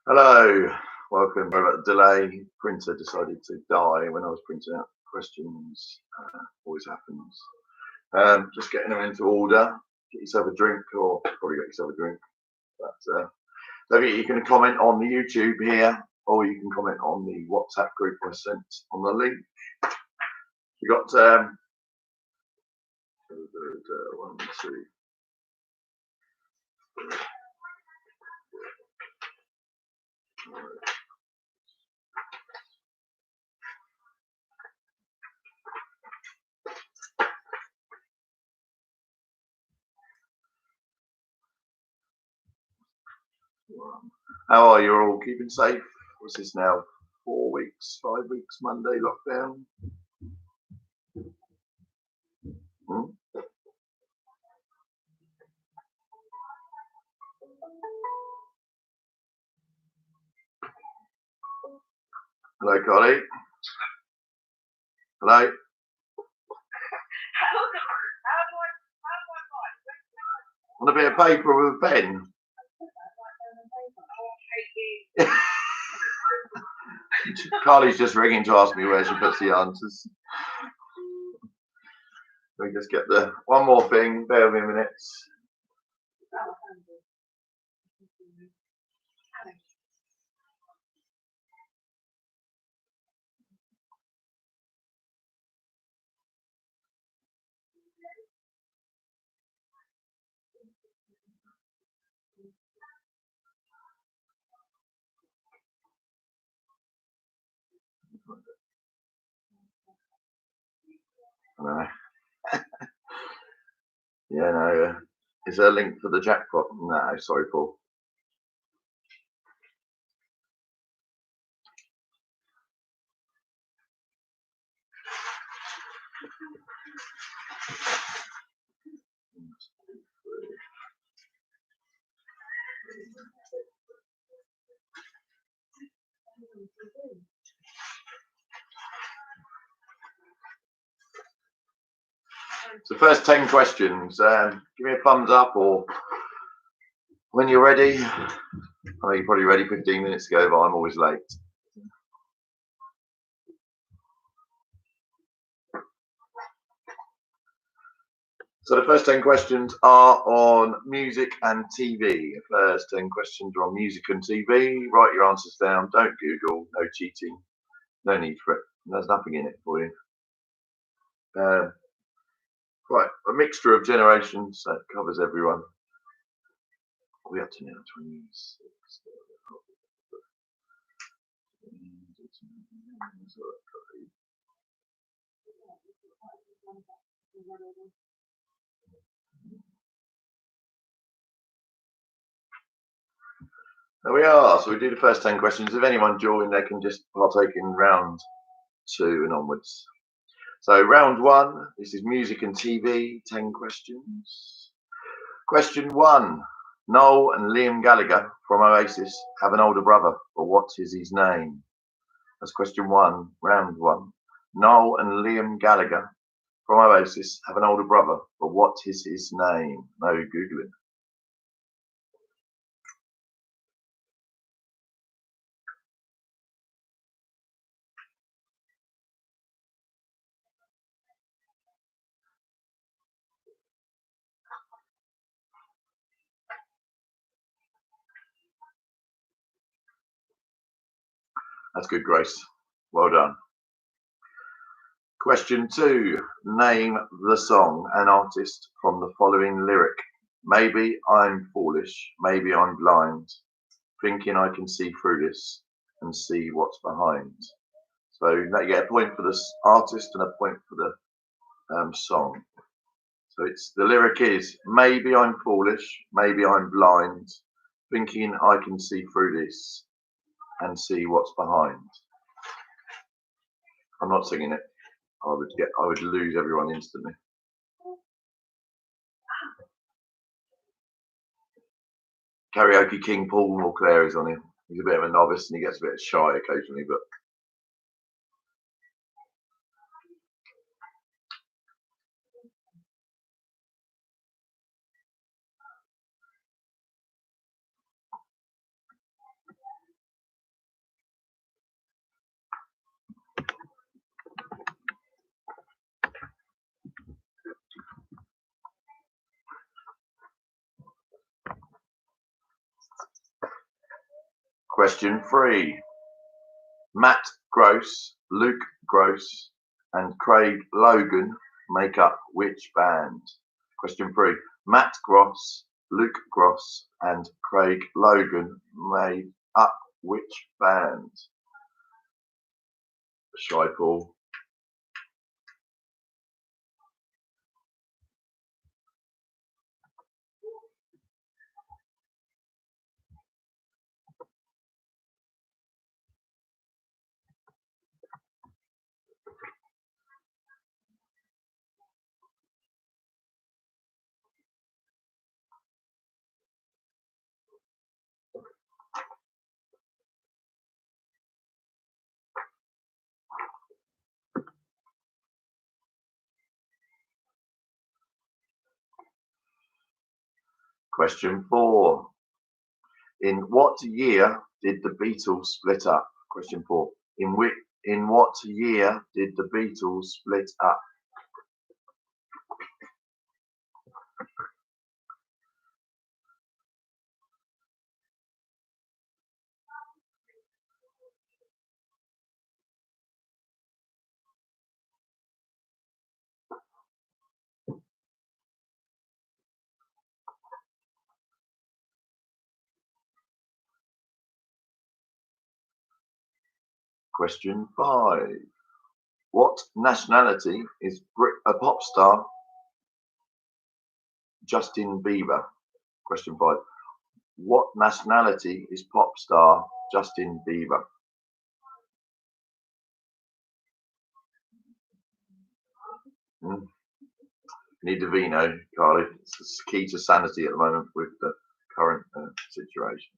Hello, welcome. Sorry about the delay. Printer decided to die when I was printing out questions. Always happens. Just getting them into order. Get yourself a drink, or probably get yourself a drink. But so you can comment on the YouTube here, or you can comment on the WhatsApp group I sent on the link. You got one, two. How are you all? Keeping safe? What's this now? 4 weeks, 5 weeks, Monday lockdown? Hmm? Hello, Collie. Hello. Want a bit of paper with a pen? Carly's just ringing to ask me where she puts the answers. Let me just get the one more thing. Bear with me a minute. No. Yeah, no. Is there a link for the jackpot? No, sorry, Paul. So first 10 questions. Give me a thumbs up or when you're ready. I know you're probably ready 15 minutes ago, but I'm always late. So the first 10 questions are on music and TV. The first 10 questions are on music and TV. Write your answers down. Don't Google. No cheating. No need for it. There's nothing in it for you. Quite a mixture of generations, so it covers everyone. What are we up to now? 26. There we are. So we do the first 10 questions. If anyone joined, they can just partake in round 2 and onwards. So round 1, this is music and TV, 10 questions. Question 1. Noel and Liam Gallagher from Oasis have an older brother, but what is his name? That's question 1, round 1. Noel and Liam Gallagher from Oasis have an older brother, but what is his name? No Googling. That's good, Grace. Well done. Question 2. Name the song and artist from the following lyric. Maybe I'm foolish, maybe I'm blind, thinking I can see through this and see what's behind. So you get a point for the artist and a point for the song. So it's the lyric is, maybe I'm foolish, maybe I'm blind, thinking I can see through this and see what's behind. I'm not singing it. I would lose everyone instantly. Karaoke King Paul Montclair is on him. He's a bit of a novice and he gets a bit shy occasionally, but Question 3. Matt Gross, Luke Gross, and Craig Logan make up which band? Question 3. Matt Gross, Luke Gross, and Craig Logan made up which band? Shy Paul. Question 4. In what year did the Beatles split up? Question 4. In what year did the Beatles split up? Question 5. What nationality is a pop star Justin Bieber? Question 5. What nationality is pop star Justin Bieber? Need a vino, Carly. It's key to sanity at the moment with the current situation.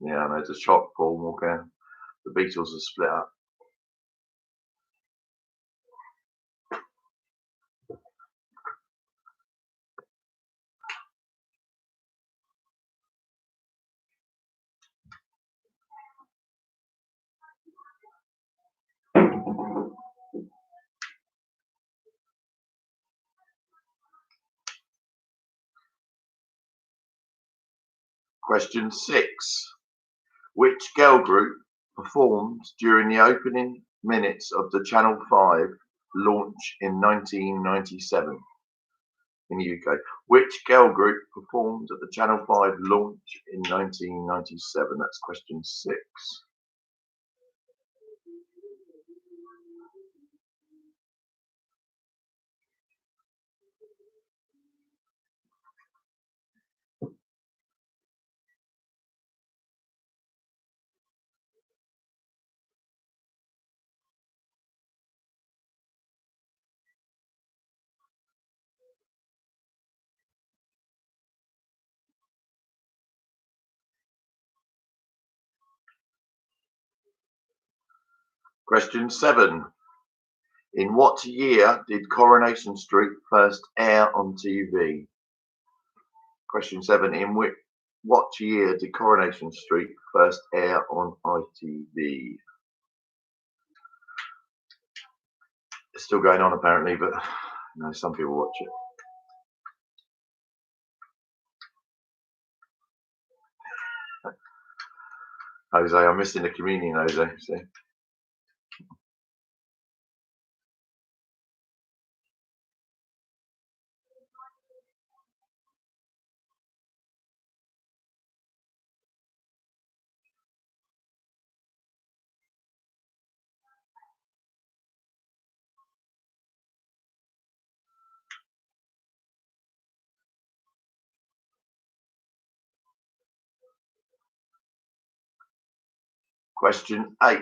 Yeah, and there's a shock, Paul Walker. The Beatles are split up. Question 6. Which girl group performed during the opening minutes of the Channel 5 launch in 1997 in the UK? Which girl group performed at the Channel 5 launch in 1997? That's question 6. Question 7. In what year did Coronation Street first air on TV? Question 7. In what year did Coronation Street first air on ITV? It's still going on apparently, but some people watch it. Jose, I'm missing the communion, Jose. See? Question 8.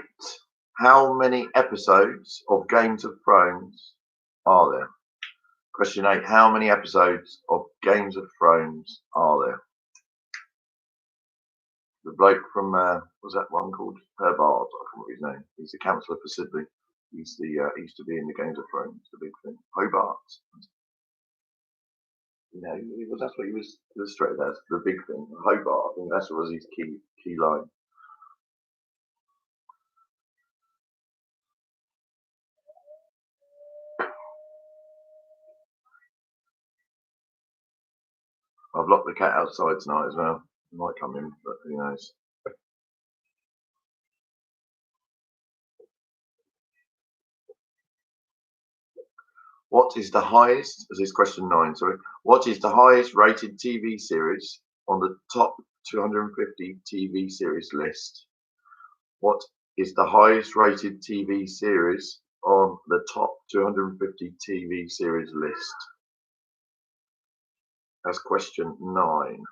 How many episodes of Games of Thrones are there? Question 8. How many episodes of Games of Thrones are there? The bloke from, what's that one called? Herbard, I can't remember his name. He's the councillor for Sidley. He's the, he used to be in the Games of Thrones, the big thing. Hobart. That's what he was illustrated as, the big thing. Hobart, I think that was his key line. I've locked the cat outside tonight as well. Might come in, but who knows. What is the highest, this is question 9, sorry. What is the highest rated TV series on the top 250 TV series list? What is the highest rated TV series on the top 250 TV series list? That's question 9.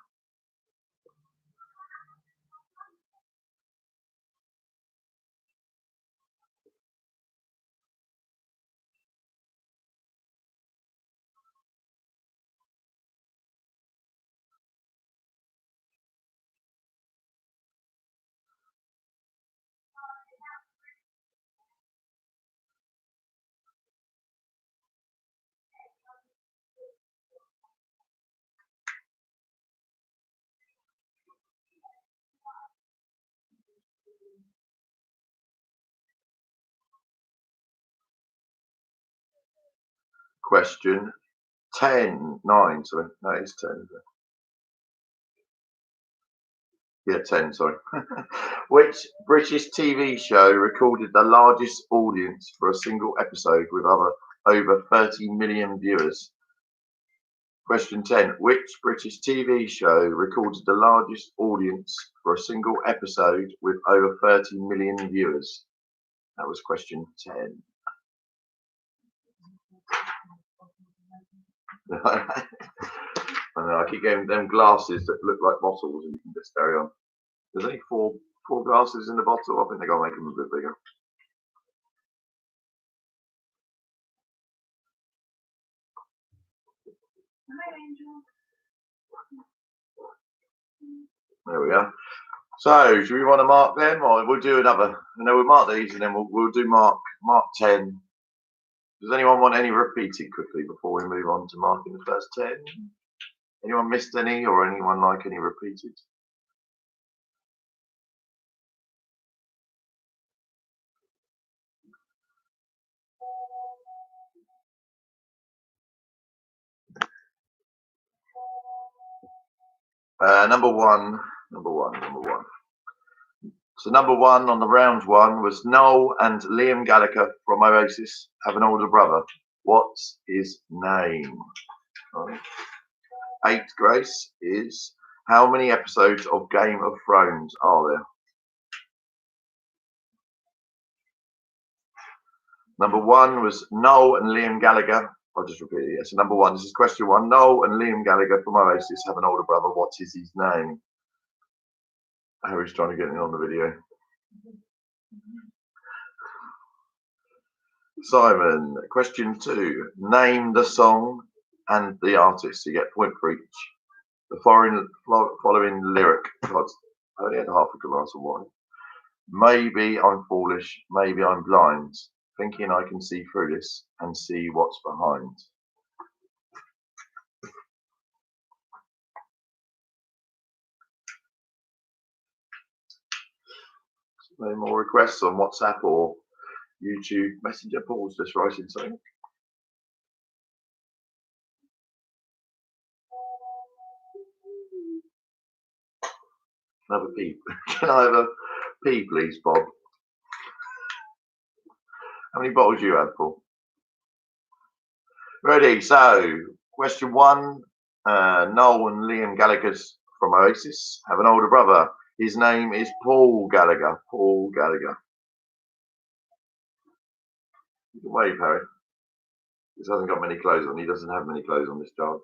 Question 10, 9, sorry. No, it's 10. Yeah, 10, sorry. Which British TV show recorded the largest audience for a single episode with over 30 million viewers? Question 10. Which British TV show recorded the largest audience for a single episode with over 30 million viewers? That was question 10. I keep getting them glasses that look like bottles and you can just carry on. There's only four glasses in the bottle. I think they're going to make them a bit bigger. There we are. So, do we want to mark them, or we'll do another? No, we'll mark these, and then we'll do mark 10. Does anyone want any repeated quickly before we move on to marking the first 10? Anyone missed any, or anyone like any repeated? Number one. So number one on the round one was Noel and Liam Gallagher from Oasis have an older brother. What's his name? 8, Grace, is how many episodes of Game of Thrones are there? Number one was Noel and Liam Gallagher. I'll just repeat it. Yeah. So number one, this is question 1. Noel and Liam Gallagher from Oasis have an older brother. What is his name? Harry's trying to get in on the video. Simon, question 2. Name the song and the artist. You get a point for each. The following lyric. God, I only had half a glass of wine. Maybe I'm foolish, maybe I'm blind, thinking I can see through this and see what's behind. No more requests on WhatsApp or YouTube Messenger? Paul's just writing something. Another pee. Can I have a pee, please, Bob? How many bottles do you have, Paul? Ready. So, question 1. Noel and Liam Gallagher's from Oasis have an older brother. His name is Paul Gallagher. Paul Gallagher. You can wave, Harry. This hasn't got many clothes on. He doesn't have many clothes on, this child.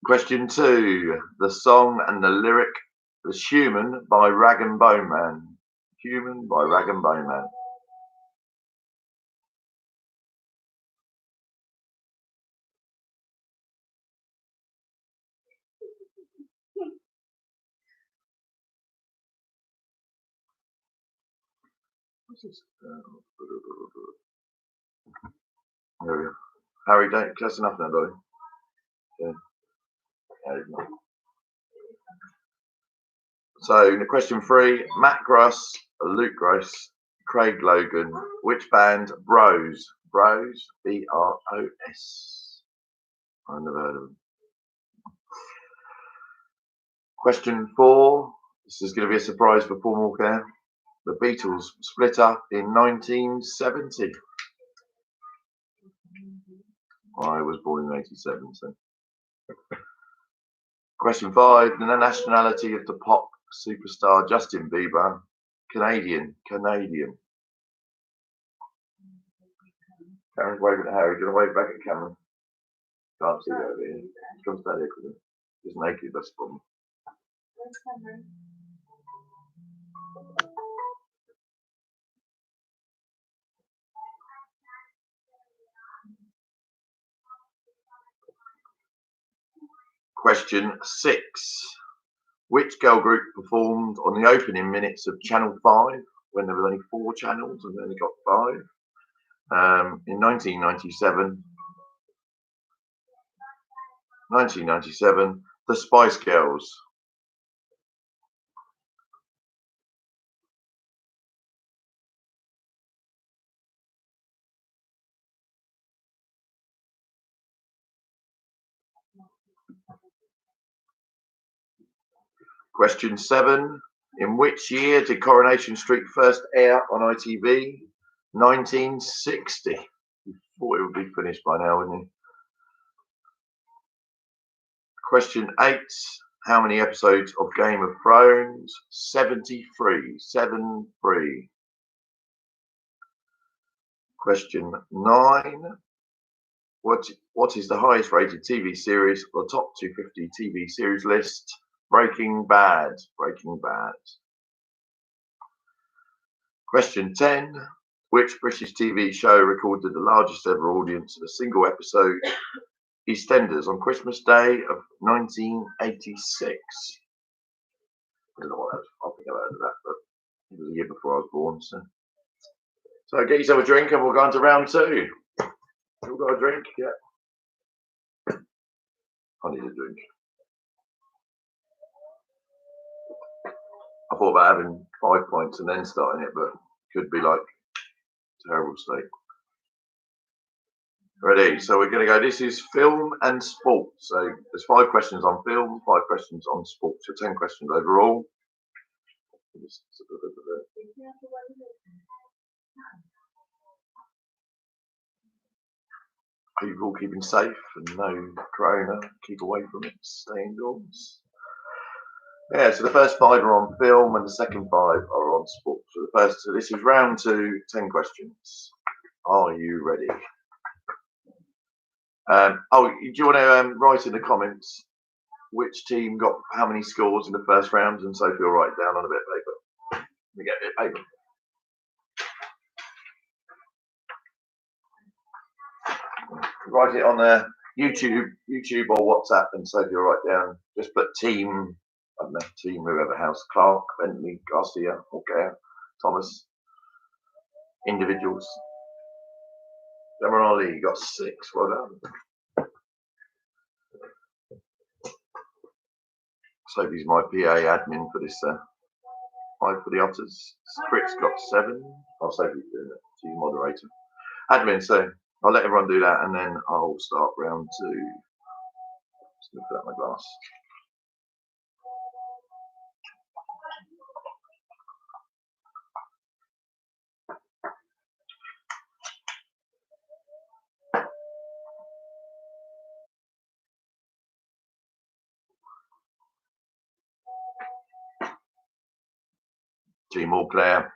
Question 2. The song and the lyric was Human by Rag and Bone Man. Human by Rag and Bone Man. What's this? There we go. Harry, don't. That's enough now, darling. Yeah. So, question 3. Matt Gross, Luke Gross, Craig Logan. Which band? Bros. Bros. B-R-O-S. I've never heard of them. Question 4. This is going to be a surprise for Paul Walker. The Beatles split up in 1970. I was born in 87. So. Question 5. The nationality of the pop superstar Justin Bieber. Canadian. Cameron's waving at Harry. Do you want to wave back at Cameron? Can't see that over here. Comes down here because he's naked. That's the problem. Question 6. Which girl group performed on the opening minutes of Channel 5 when there were only 4 channels and they only got 5? In 1997, the Spice Girls. Question 7. In which year did Coronation Street first air on ITV? 1960. You thought it would be finished by now, wouldn't you? Question 8. How many episodes of Game of Thrones? 73. 73. Question 9. What is the highest rated TV series on the top 250 TV series list? Breaking Bad. Breaking Bad. Question 10. Which British TV show recorded the largest ever audience in a single episode? EastEnders on Christmas Day of 1986. I don't know what that was. I think I've heard of that, but it was a year before I was born. So get yourself a drink and we'll go on to round 2. We've got a drink? Yeah. I need a drink. I thought about having 5 points and then starting it, but it could be like terrible state. Ready? So we're going to go. This is film and sport. So there's 5 questions on film, 5 questions on sport. So 10 questions overall. People keeping safe and no corona. Keep away from it. Stay indoors. Yeah, so the first 5 are on film and the second 5 are on sport. So this is round 2, 10 questions. Are you ready? Do you want to write in the comments which team got how many scores in the first round, and Sophie will write it down on a bit of paper. Let me get a bit of paper. Write it on YouTube or WhatsApp, and Sophie will write down. Just put team, I don't know, team whoever, House, Clark, Bentley, Garcia, Orgea, Thomas. Individuals. Demarali, you got 6. Well done. Sophie's my PA admin for this 5 for the Otters. Fritz got 7. Oh, Sophie's doing it. She's moderator. Admin, so I'll let everyone do that and then I'll start round 2. Just going to put out my glass. Team All Claire.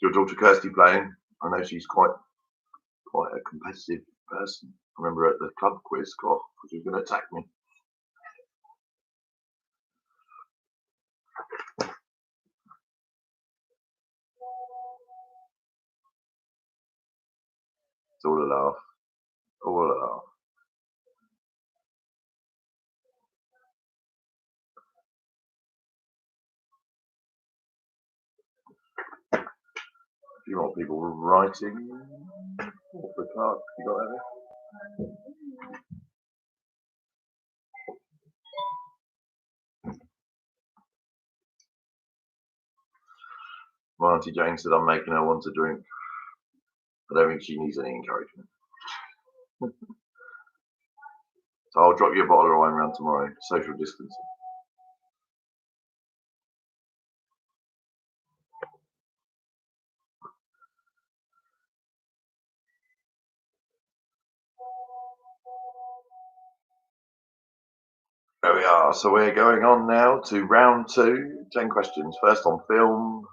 Your daughter Kirsty playing. I know she's quite a competitive person. I remember at the club quiz, because she was going to attack me. It's all a laugh. All a laugh. A few more people writing. For Clark, you got that there? My Auntie Jane said I'm making her want to drink. I don't think she needs any encouragement. So I'll drop you a bottle of wine around tomorrow. Social distancing. There we are. So we're going on now to round two, 10 questions. First on film.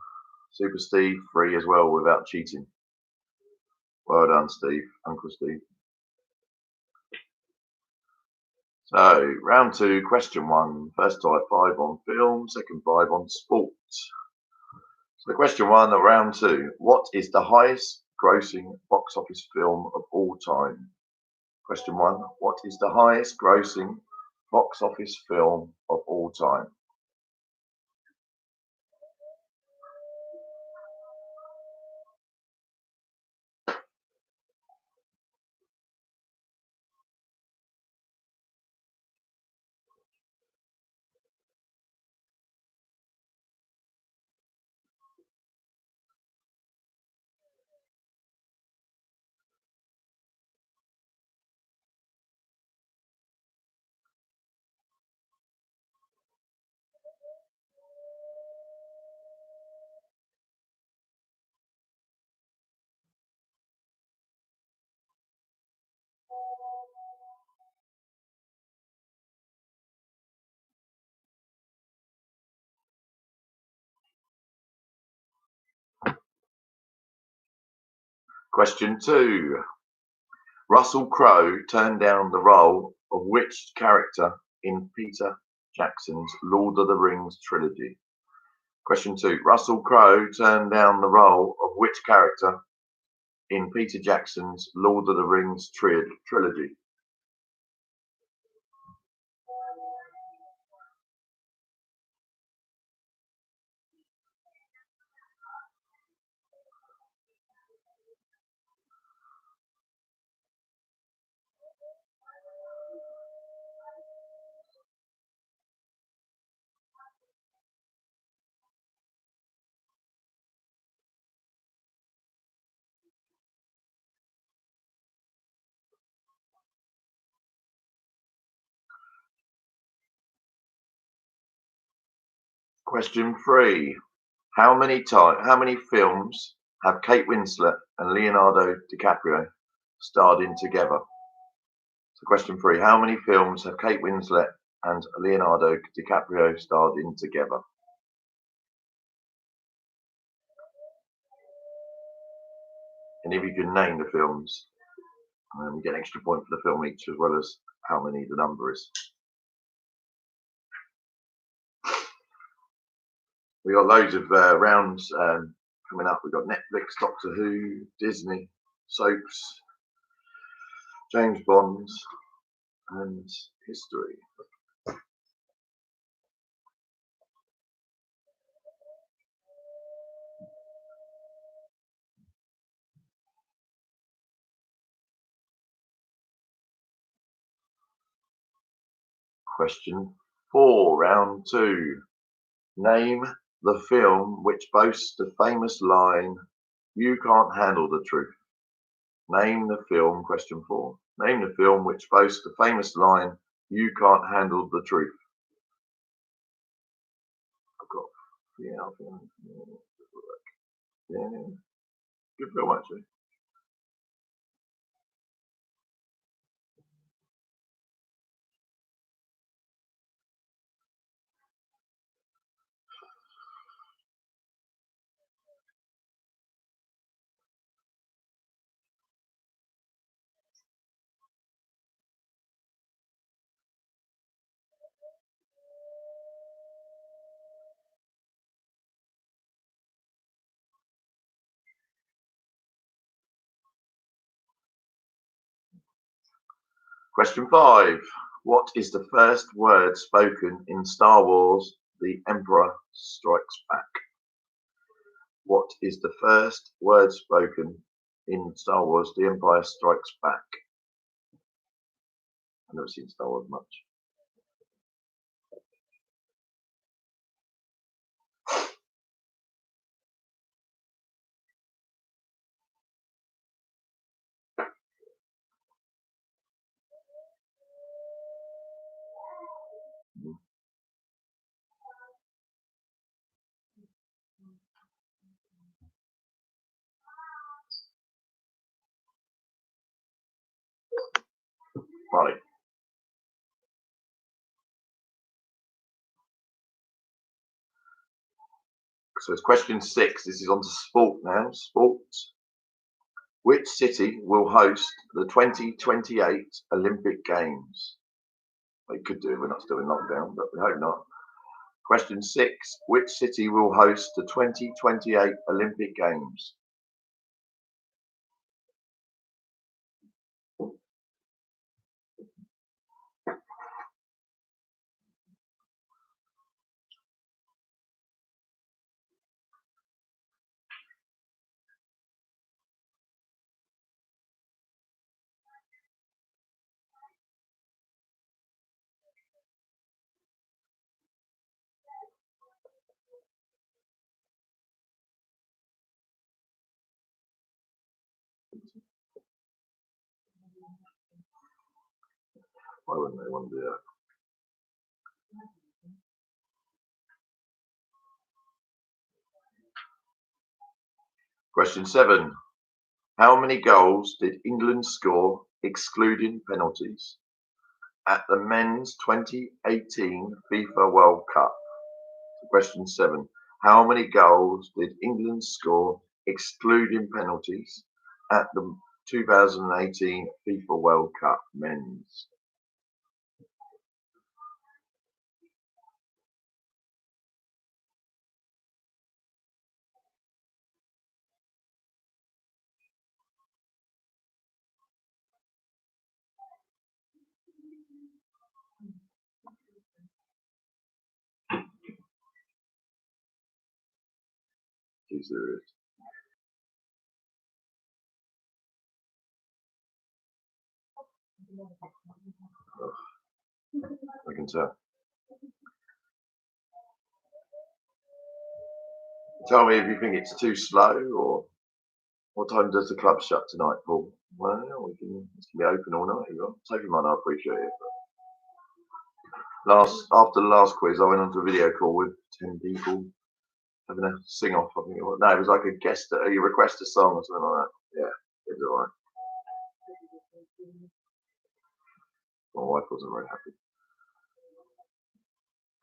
Super Steve, free as well without cheating. Well done, Steve. Uncle Steve. So, round two, question one. First type 5 on film, second 5 on sport. So, question one of round two. What is the highest grossing box office film of all time? Question one. What is the highest grossing box office film of all time? Question two. Russell Crowe turned down the role of which character in Peter Jackson's Lord of the Rings trilogy? Question two. Russell Crowe turned down the role of which character in Peter Jackson's Lord of the Rings trilogy? Question three. How many films have Kate Winslet and Leonardo DiCaprio starred in together? So question three. How many films have Kate Winslet and Leonardo DiCaprio starred in together? And if you can name the films, you get an extra point for the film each, as well as how many the number is. We got loads of rounds coming up. We've got Netflix, Doctor Who, Disney, soaps, James Bond, and history. Question four, round two. Name the film which boasts the famous line, "You can't handle the truth." Name the film, question four. Name the film which boasts the famous line, "You can't handle the truth." I've got, yeah, yeah, good film actually. Question five. What is the first word spoken in Star Wars The Emperor Strikes Back? What is the first word spoken in Star Wars The Empire Strikes Back? I've never seen Star Wars much. Right. So it's question 6. This is on to sport now. Sports. Which city will host the 2028 Olympic Games? They could do. We're not still in lockdown, but we hope not. Question 6. Which city will host the 2028 Olympic Games? Why wouldn't they want to do that? Question 7. How many goals did England score, excluding penalties, at the men's 2018 FIFA World Cup? Question 7. How many goals did England score, excluding penalties, at the 2018 FIFA World Cup men's? Is there is. I can tell. Tell me if you think it's too slow, or what time does the club shut tonight, Paul? Well, it's going to be open all night. Take your money, I appreciate it. After the last quiz, I went onto a video call with 10 people having a sing off. I think it was. No, it was like a guest. You request a song or something like that. Yeah, it was alright. My wife wasn't very happy.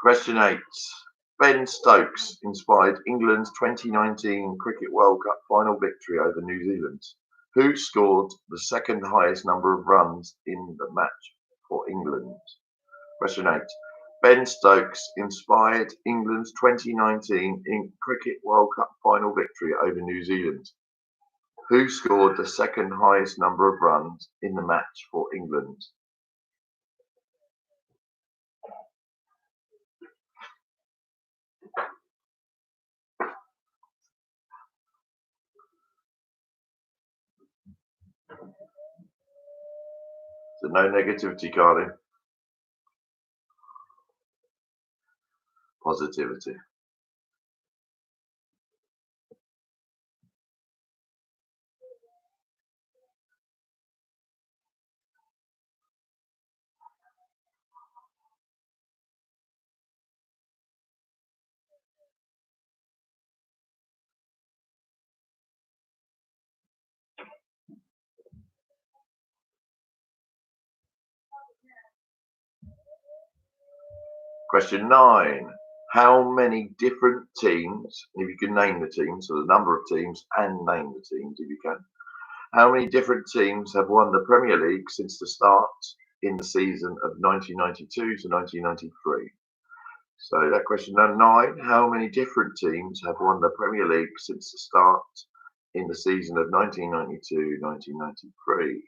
Question 8. Ben Stokes inspired England's 2019 Cricket World Cup final victory over New Zealand. Who scored the second highest number of runs in the match for England? Question 8. Ben Stokes inspired England's 2019 Cricket World Cup final victory over New Zealand. Who scored the second highest number of runs in the match for England? So no negativity, Carly. Positivity. Question 9. How many different teams, if you can name the teams, so the number of teams and name the teams if you can, how many different teams have won the Premier League since the start in the season of 1992 to 1993? So that question 9, how many different teams have won the Premier League since the start in the season of 1992-1993?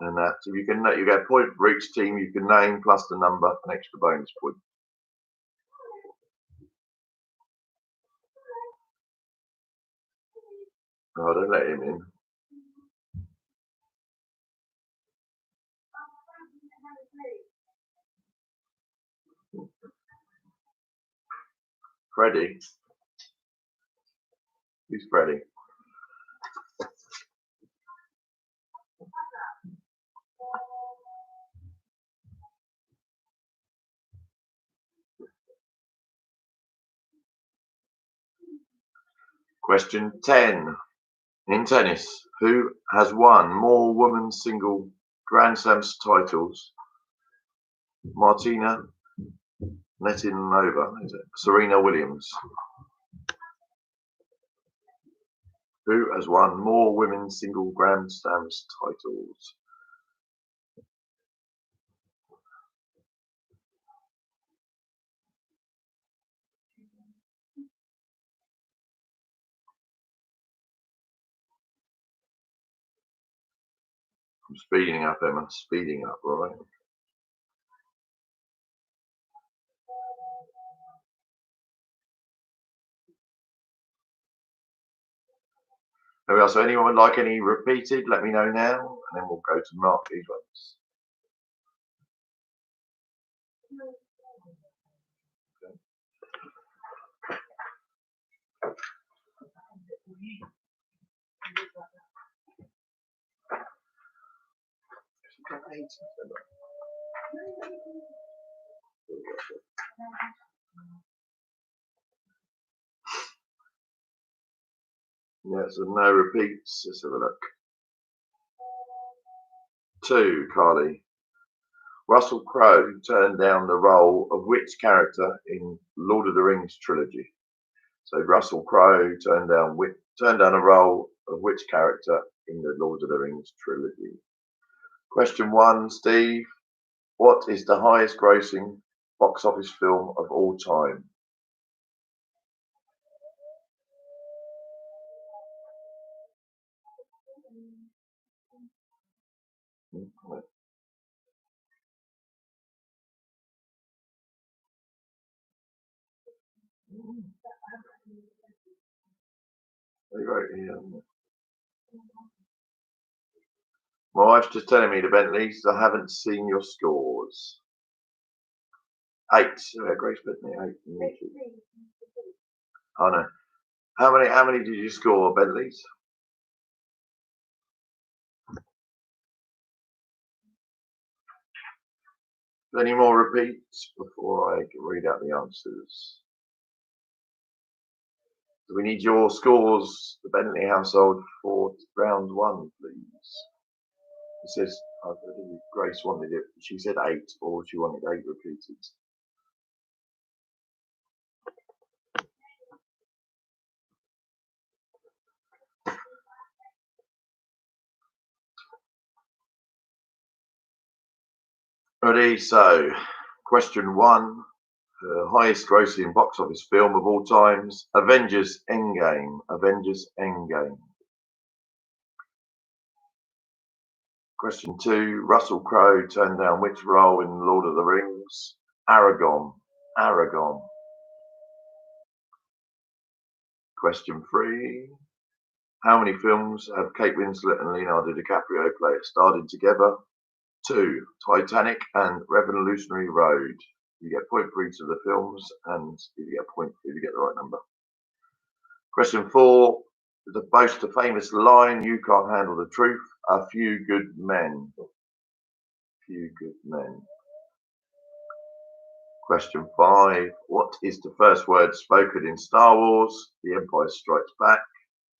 And that, if you can, you get a point for each team you can name plus the number, an extra bonus point. Oh, don't let him in. Freddie. Who's Freddie? Question 10. In tennis, who has won more women's single Grand Slam titles? Martina Navratilova, is it? Serena Williams. Who has won more women's single Grand Slams titles? I'm speeding up, Emma. Speeding up, all right? There we are. So anyone would like any repeated, let me know now, and then we'll go to mark these ones. Yeah, so no repeats. Let's have a look. 2, Carly. Russell Crowe turned down the role of which character in Lord of the Rings trilogy? So Russell Crowe turned down a role of which character in the Lord of the Rings trilogy? Question 1, Steve. What is the highest grossing box office film of all time? My wife's just telling me the Bentleys. I haven't seen your scores. 8. Grace Bentley, 8. Oh no. How many did you score, Bentleys? Any more repeats before I read out the answers? Do we need your scores, the Bentley household, for round 1, please? It says Grace wanted it. She said 8, or she wanted 8 repeated. Ready? So, question 1. The highest grossing box office film of all times, Avengers Endgame. Avengers Endgame. Question 2, Russell Crowe turned down which role in Lord of the Rings? Aragorn. Aragorn. Question 3, how many films have Kate Winslet and Leonardo DiCaprio starred in together? 2, Titanic and Revolutionary Road. You get a point for each of the films, and you get a point if you get the right number. Question 4, the boast the famous line, "You can't handle the truth, a few good men." Few good men. Question 5, what is the first word spoken in Star Wars, The Empire Strikes Back?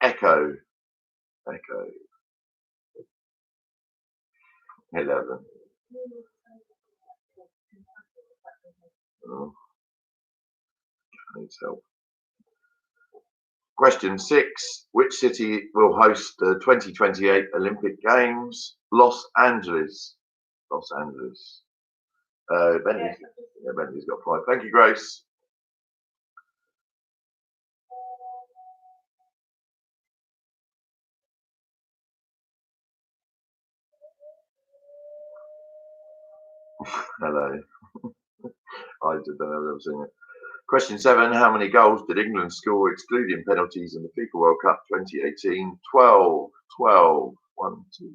Echo. Echo. 11. Oh, needs help. Question 6, which city will host the 2028 Olympic Games? Los Angeles. Los Angeles. Bentley's got 5. Thank you, Grace. Hello. I don't know if I've ever seen it. Question 7, how many goals did England score excluding penalties in the FIFA World Cup 2018? 12. 12. 1, 2.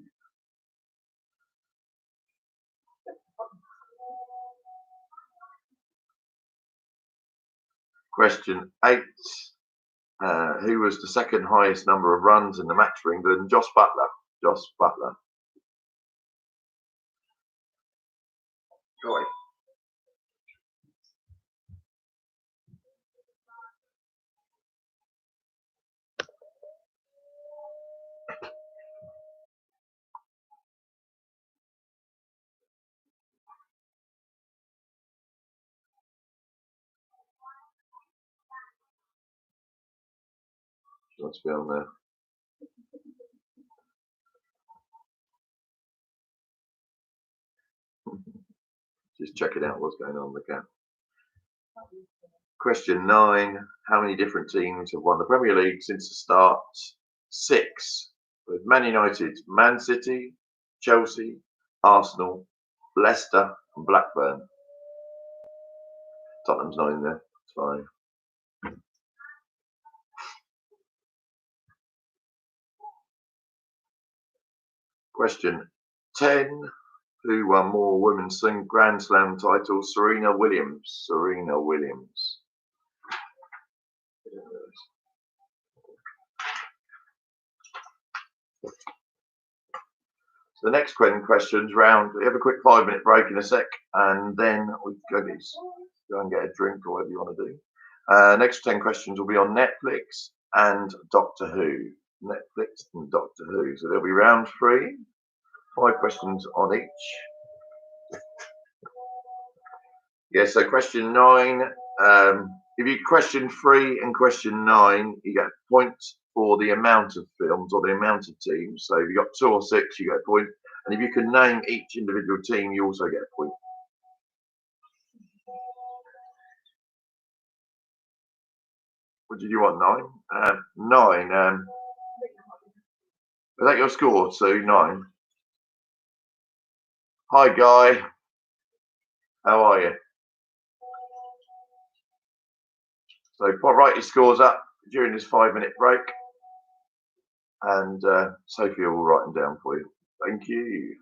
Question 8, who was the second highest number of runs in the match for England? Josh Butler. Josh Butler. Go away. Let's be on there. Just checking out what's going on with the gap. Question 9. How many different teams have won the Premier League since the start? 6. With Man United, Man City, Chelsea, Arsenal, Leicester and Blackburn. Tottenham's not in there. It's fine. Question 10. Who won more women's Grand Slam titles? Serena Williams. Serena Williams. So the next questions round. We have a quick 5-minute break in a sec, and then we go and get a drink or whatever you want to do. Next 10 questions will be on Netflix and Doctor Who. Netflix and Doctor Who. So there'll be round 3. 5 questions on each. Yeah, so question 9. If you question 3 and question 9, you get points for the amount of films or the amount of teams. So if you got 2 or 6, you get a point. And if you can name each individual team, you also get a point. What did you want? 9? 9. Is that your score? So 9. Hi, Guy. How are you? So write your scores up during this 5-minute break, and Sophie will write them down for you. Thank you.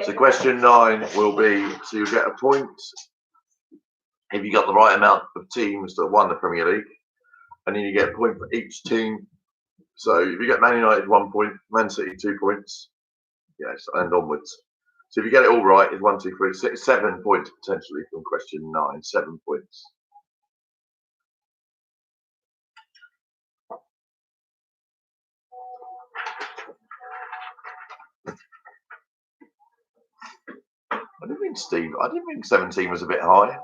So question 9 will be, so you get a point if you got the right amount of teams that won the Premier League, and then you get a point for each team. So if you get Man United 1 point, Man City 2 points, yes, and onwards. So if you get it all right, it's 1, 2, 3, 6, 7 points potentially from question 9. 7 points. I didn't think 17 was a bit high.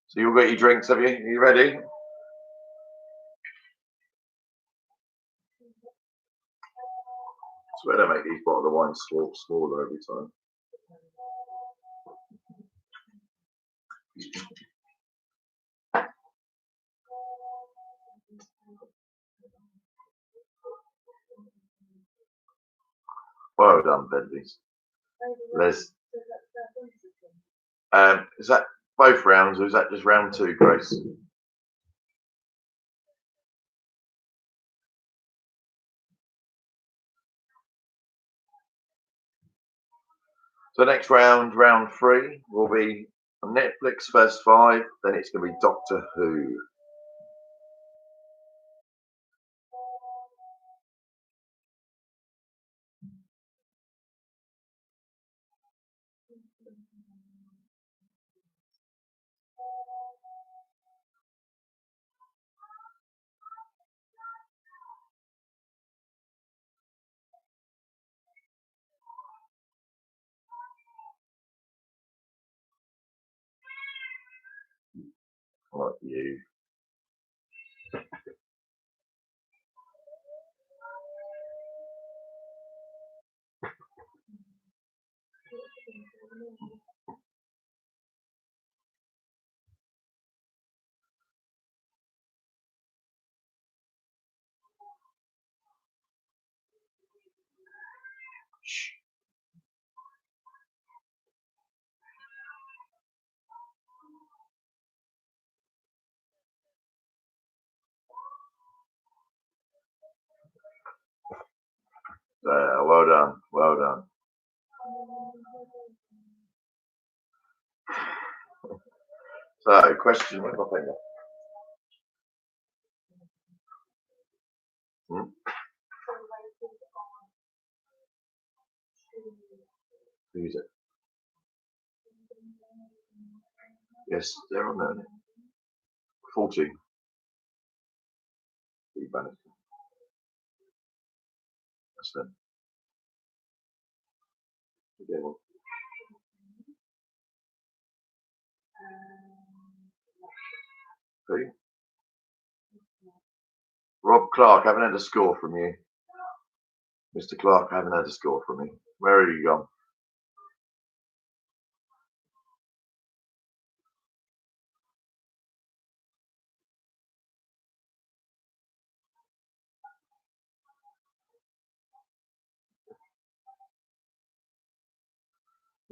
So you'll get your drinks, have you? Are you ready? I swear they make these bottles of wine smaller every time. Well done, Bentley's. Les. Is that both rounds or is that just round two, Grace? So next round, round three, will be on Netflix first five, then it's going to be Doctor Who. Like you. Well done, well done. So, question. Where's my finger? Who's it? Yes, they're on there. 14. That's them. Again. Who? Rob Clark, I haven't had a score from you. Mr. Clark, I haven't had a score from you. Where are you gone?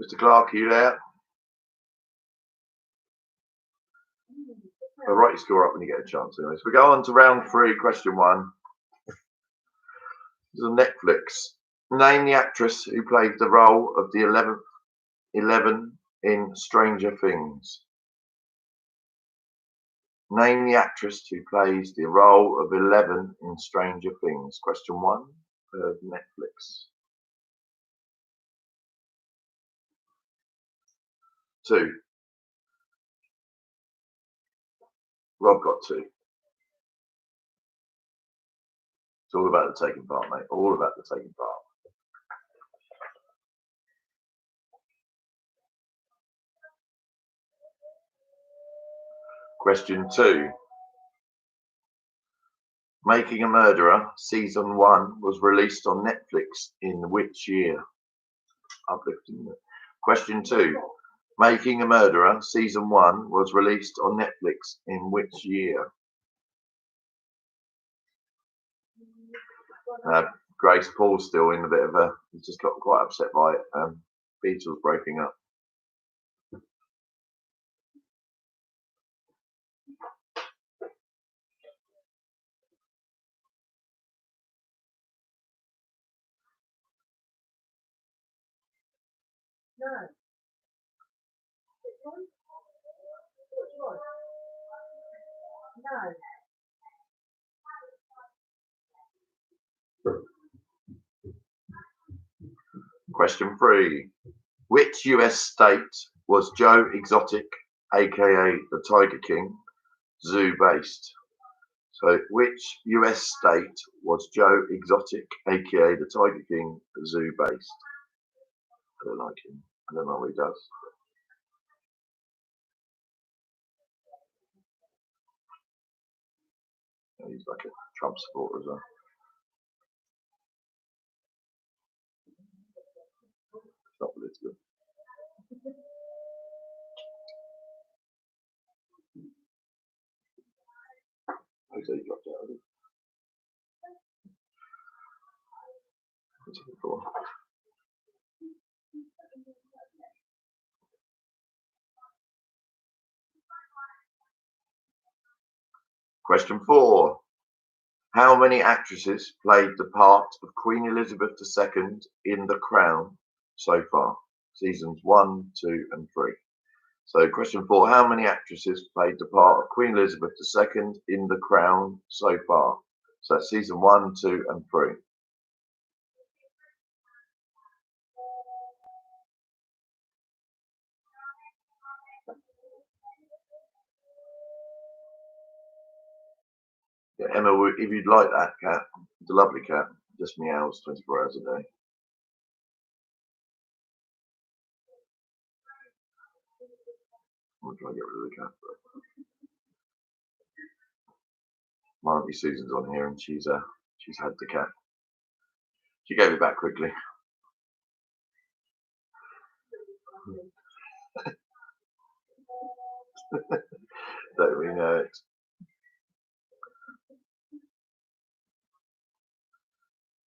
Mr. Clark, are you there? I'll write your score up when you get a chance. Anyway, so we go on to round three, question one. This is on Netflix. Name the actress who played the role of the 11 in Stranger Things. Name the actress who plays the role of 11 in Stranger Things. Question one for Netflix. 2. Rob got 2. It's all about the taking part, mate. All about the taking part. Question 2. Making a Murderer season 1 was released on Netflix in which year? Uplifting. Question 2. Making a Murderer season 1 was released on Netflix in which year? Grace Paul's still in a bit of a. He's just got quite upset by it. Beatles breaking up. No. No. Question 3. Which US state was Joe Exotic, aka the Tiger King, zoo based? So, which US state was Joe Exotic, aka the Tiger King, zoo based? I don't like him. I don't know what he does. He's like a Trump supporter as well. It's not political. Okay, you dropped out. Question 4. How many actresses played the part of Queen Elizabeth II in The Crown so far? Seasons 1, 2, and 3. So question 4. How many actresses played the part of Queen Elizabeth II in The Crown so far? So that's season 1, 2, and 3. Yeah, Emma, if you'd like that cat, it's a lovely cat, just meows 24 hours a day. I'm trying to get rid of the cat. My Auntie Susan's on here and she's had the cat. She gave it back quickly. Don't we know it?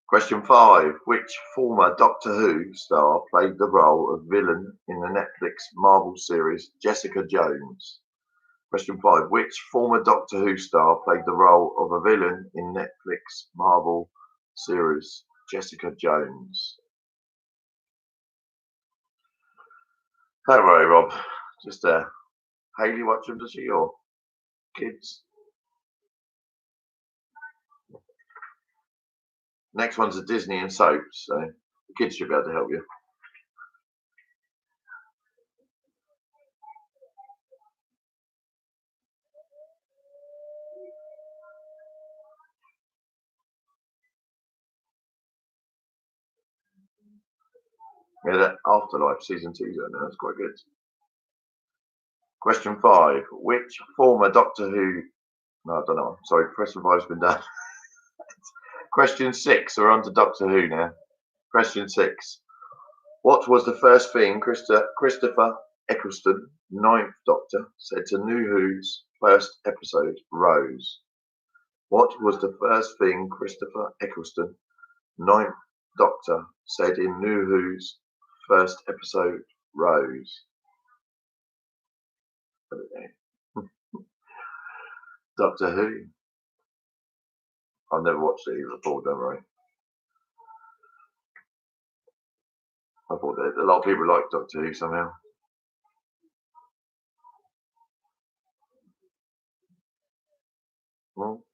Question 5. Which former Doctor Who star played the role of villain in the Netflix Marvel series Jessica Jones? Question 5. Which former Doctor Who star played the role of a villain in Netflix Marvel series Jessica Jones? Don't worry, Rob. Just Hayley watch them, does she, or kids? Next one's a Disney and soaps, so the kids should be able to help you. Yeah, that Afterlife season 2 now. That's quite good. Question 5. Which former Doctor Who? No, I don't know. Sorry, question 5's been done. Question 6. We're on to Doctor Who now. Question 6. What was the first thing Christopher Eccleston, Ninth Doctor, said to New Who's first episode, Rose? What was the first thing Christopher Eccleston, Ninth Doctor, said in New Who's first episode, Rose? Doctor Who. I've never watched it before, don't worry. I thought that a lot of people like Doctor Who somehow. Well,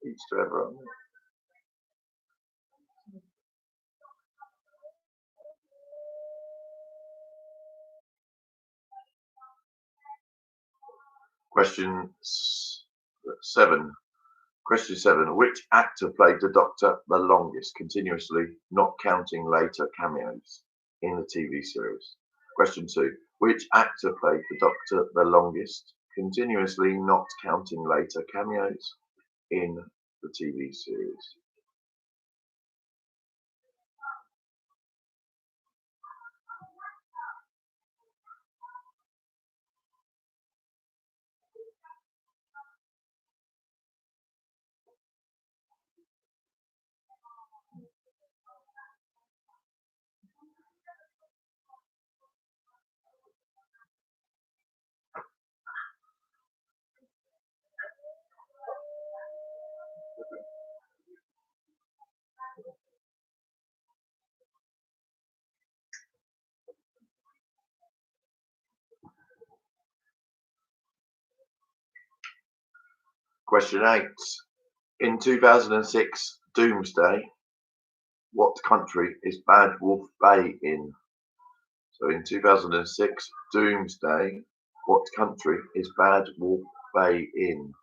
each to their own. Question 7. Question 7. Which actor played the Doctor the longest, continuously, not counting later cameos in the TV series? Question 2. Which actor played the Doctor the longest, continuously, not counting later cameos in the TV series? Question 8. In 2006 Doomsday, what country is Bad Wolf Bay in? So in 2006 Doomsday, what country is Bad Wolf Bay in?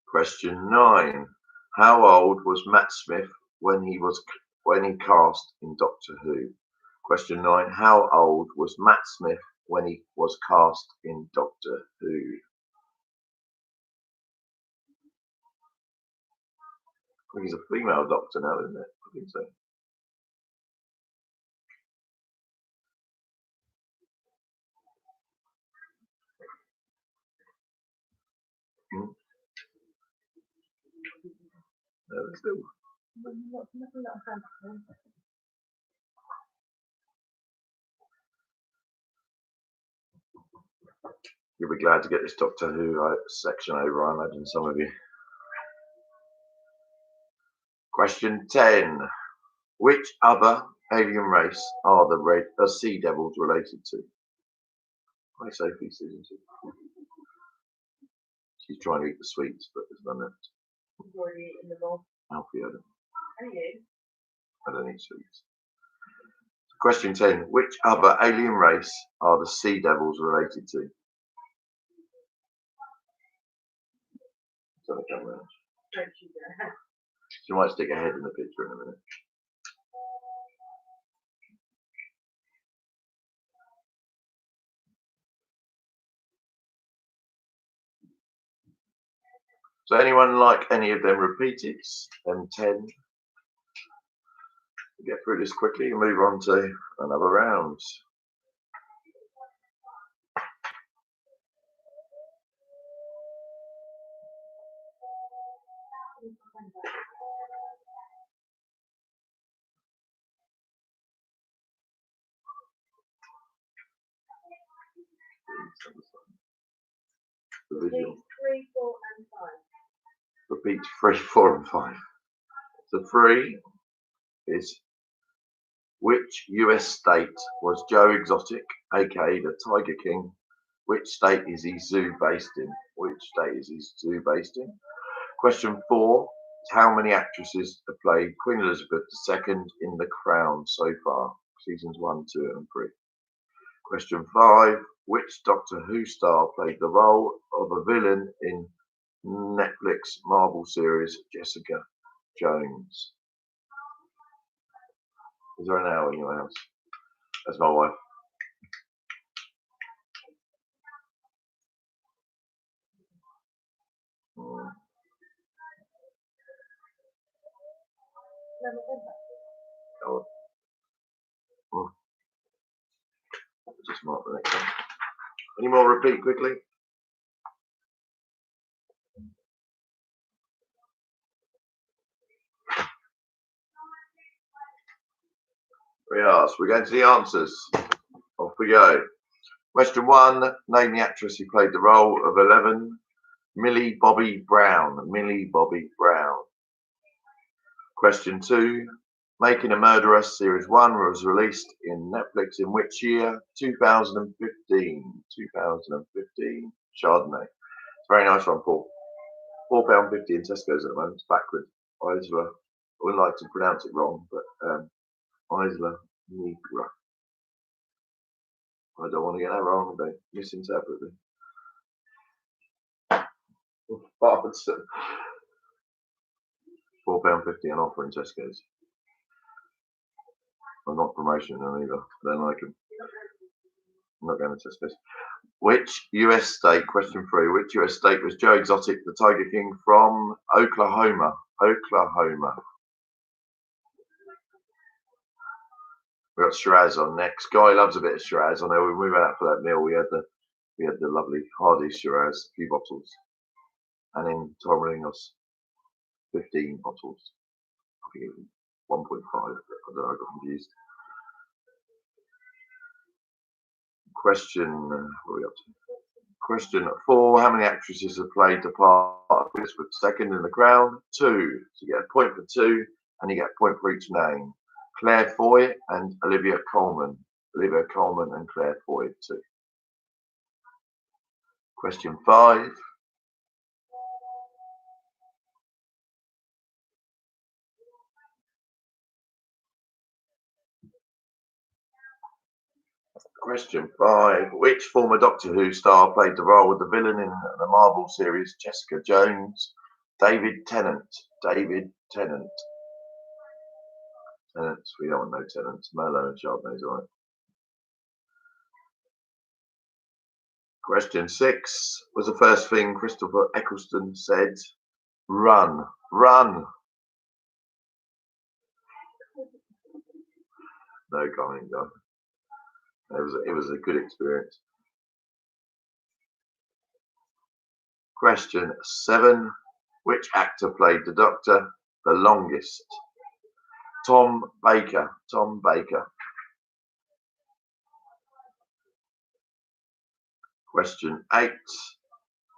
Question 9. How old was Matt Smith when he cast in Doctor Who? Question 9. How old was Matt Smith when he was cast in Doctor Who? I think he's a female doctor now, isn't it? I think so. Hmm? No, still. You'll be glad to get this Doctor Who section over, I imagine, some of you. Question 10. Which other alien race are the sea devils related to? Hi, Sophie, Susan. She's trying to eat the sweets, but there's none left. You've already eaten them all. Alfie, I don't. Are you? I don't eat sweets. Question 10. Which other alien race are the sea devils related to? Don't come around. She might stick her head in the picture in a minute. So anyone like any of them repeated? Them 10? Get through this quickly and move on to another round. Repeat 3, 4 and 5. Repeat 3, 4 and 5. So 3 is: which US state was Joe Exotic, aka the Tiger King? Which state is he zoo based in? Which state is he zoo based in? Question 4 is: how many actresses have played Queen Elizabeth II in The Crown so far? Seasons 1, 2 and 3. Question 5: which Doctor Who star played the role of a villain in Netflix Marvel series Jessica Jones? Is there an owl in your house? That's my wife. Just mark the next one. Any more? Repeat quickly. We are. So we're going to the answers. Off we go. Question 1. Name the actress who played the role of 11. Millie Bobby Brown. Millie Bobby Brown. Question 2. Making a Murderer Series 1 was released in Netflix in which year? 2015. 2015. Chardonnay. It's a very nice one, Paul. £4.50 in Tesco's at the moment. It's backwards. Isla. I wouldn't like to pronounce it wrong, but Isla Negra. I don't want to get that wrong. I don't misinterpret it. £4.50 an offer in Tesco's. I'm not promoting them either. I don't like them. I'm not going to Tesco's. Which US state, question 3, which US state was Joe Exotic, the Tiger King from? Oklahoma. Oklahoma. We've got Shiraz on next. Guy loves a bit of Shiraz. I know we were out for that meal. We had the lovely Hardy's Shiraz, a few bottles. And in Torremolinos, 15 bottles. I think it was 1.5. I don't know, I got confused. Question, what are we up to? Question 4. How many actresses have played the part of Elizabeth II in The Crown? 2. So you get a point for 2, and you get a point for each name. Claire Foy and Olivia Colman. Olivia Colman and Claire Foy, 2. Question 5. Question 5. Which former Doctor Who star played the role of the villain in the Marvel series Jessica Jones? David Tennant. David Tennant. Tennants. We don't want no Tennants. Merlot and Chardonnay's all right. Question 6 was the first thing Christopher Eccleston said. Run, run. No comment, John. It was a good experience. Question 7. Which actor played the Doctor the longest? Tom Baker. Tom Baker. Question 8.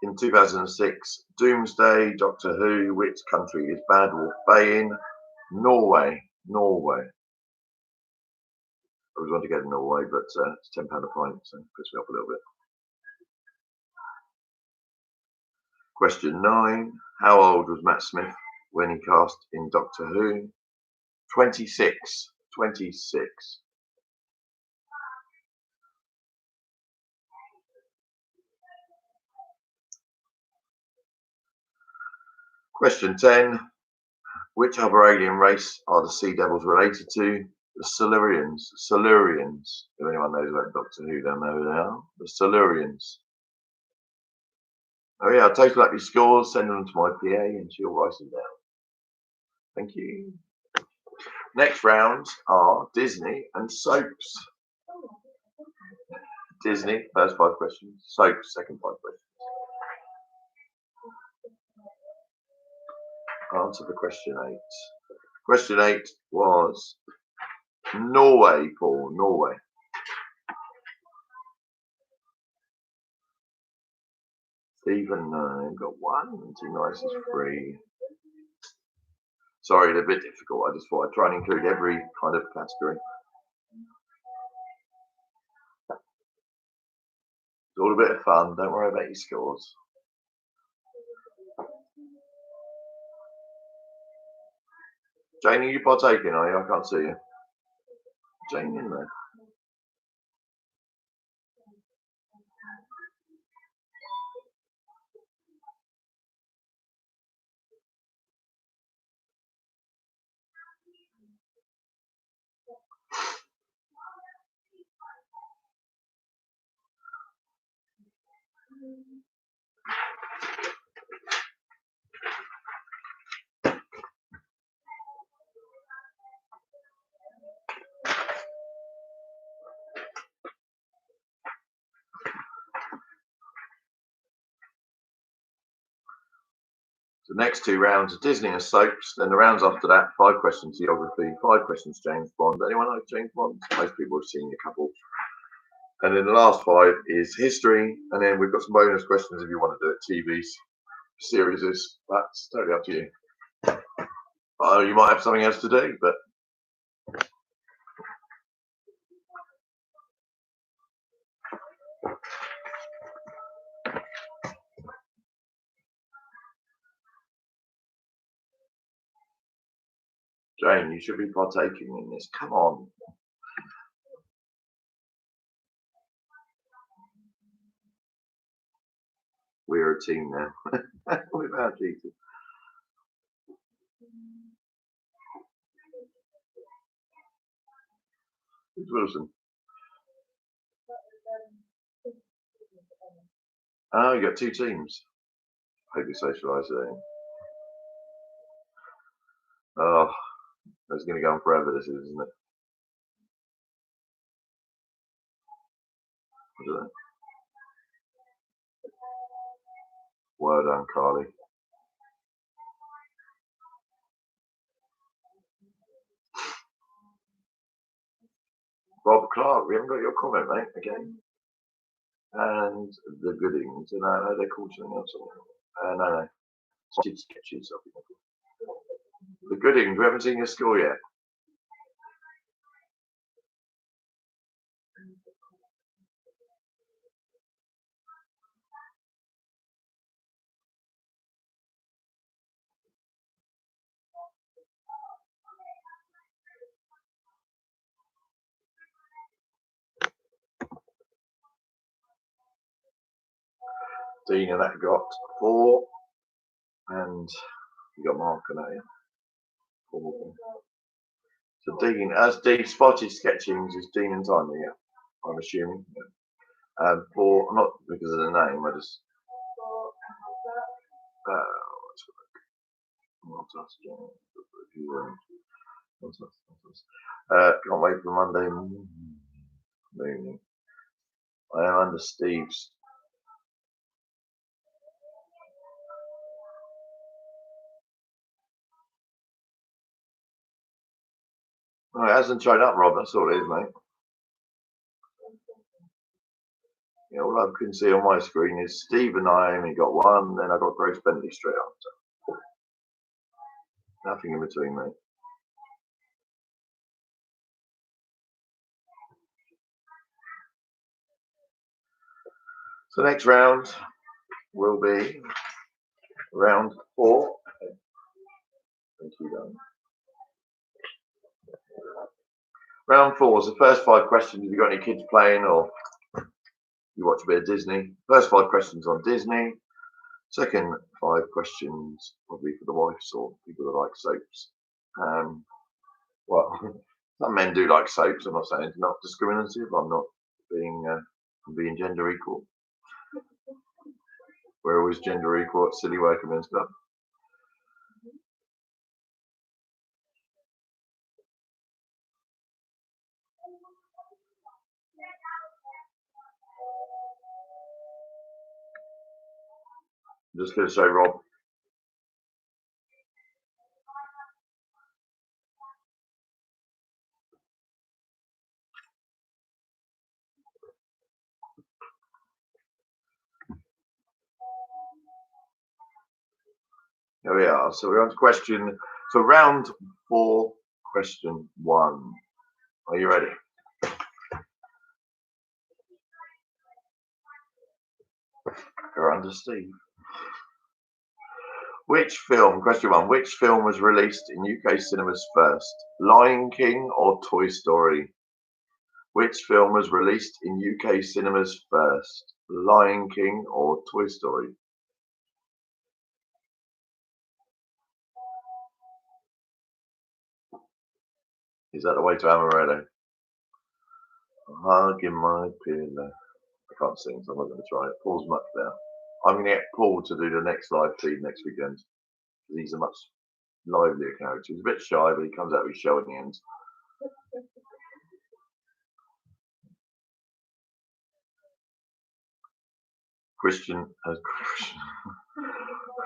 In 2006, Doomsday, Doctor Who, which country is Bad Wolf Bay in? Norway. Norway. I was going to go to Norway, but it's £10 a pint, so it puts me up a little bit. Question 9. How old was Matt Smith when he cast in Doctor Who? 26. 26. Question 10. Which other alien race are the Sea Devils related to? The Silurians. Silurians. If anyone knows about Doctor Who, they'll know who they are. The Silurians. Oh yeah, I'll total up your scores, send them to my PA and she'll write them down. Thank you. Next rounds are Disney and soaps. Disney, first 5 questions. Soaps, second 5 questions. Answer for question 8. Question 8 was Norway, Paul. Norway. Stephen, got 1. Too nice is 3. Sorry, they're a bit difficult. I just thought I'd try and include every kind of category. It's all a bit of fun. Don't worry about your scores. Jane, are you partaking, are you? I can't see you. Jane in there. The next 2 rounds are Disney and soaps. Then the rounds after that, 5 questions geography, 5 questions James Bond. Anyone like James Bond? Most people have seen a couple. And then the last 5 is history. And then we've got some bonus questions if you want to do it. TV series. That's totally up to you. You might have something else to do, but Jane, you should be partaking in this. Come on. We're a team now. Without Jesus. Who's Wilson? Oh, you got 2 teams. Hope you socialise there. Oh, that's going to go on forever, this is, isn't it? Look at that. Well done, Carly. Bob Clark, we haven't got your comment, mate, again. And the Goodings, no, they're called something else. No. Sketches. The Goodings, we haven't seen your score yet. Dean and that got 4. And you got Mark and that, yeah. So Dean, as Dean spotted sketchings is Dean and Tiny, yeah. I'm assuming. Yeah. For not because of the name, I just can't wait for Monday morning. I am under Steve's. Oh, it hasn't shown up, Rob. That's all it is, mate. Yeah, all I can see on my screen is Steve and Naomi got one, then I got Grace Bentley straight after. Nothing in between, mate. So next round will be round 4. Thank you, Dan. Round 4 is the first 5 questions. If you've got any kids playing or you watch a bit of Disney, first 5 questions on Disney. Second 5 questions probably for the wives or people that like soaps. Well, some men do like soaps. I'm not saying it's not discriminative. I'm not being gender equal. We're always gender equal at Silly Working Men's Club. I'm just going to say, Rob. Here we are. So we're on to question. So round 4, question 1. Are you ready? You're under Steve. Which film, question 1, which film was released in UK cinemas first? Lion King or Toy Story? Which film was released in UK cinemas first? Lion King or Toy Story? Is that the way to Amaretto? Hugging my pillow. I can't sing, so I'm not going to try it. Paul's much better. I'm going to get Paul to do the next live feed next weekend. He's a much livelier character. He's a bit shy, but he comes out with his show in the end.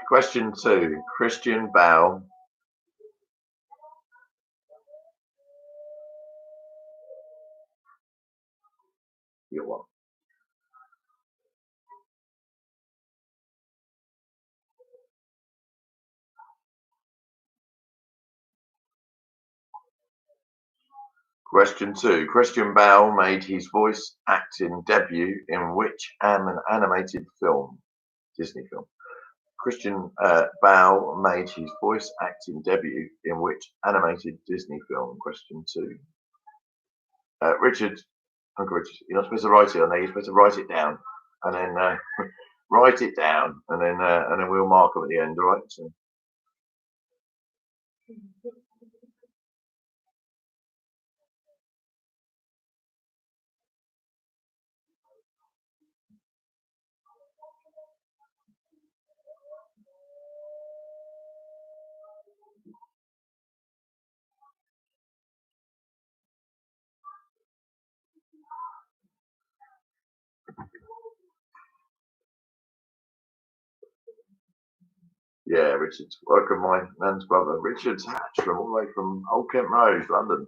Question 2. Christian Bale. You're what? Question 2. Christian Bale made his voice acting debut in which animated film? Disney film. Christian Bale made his voice acting debut in which animated Disney film? Question 2. Richard, Uncle Richard, you're not supposed to write it on there. You're supposed to write it down, and then write it down, and then we'll mark them at the end. All right. So. Yeah, Richard's welcome, my nan's brother. Richard's Hatch from all the way from Old Kent Road, London.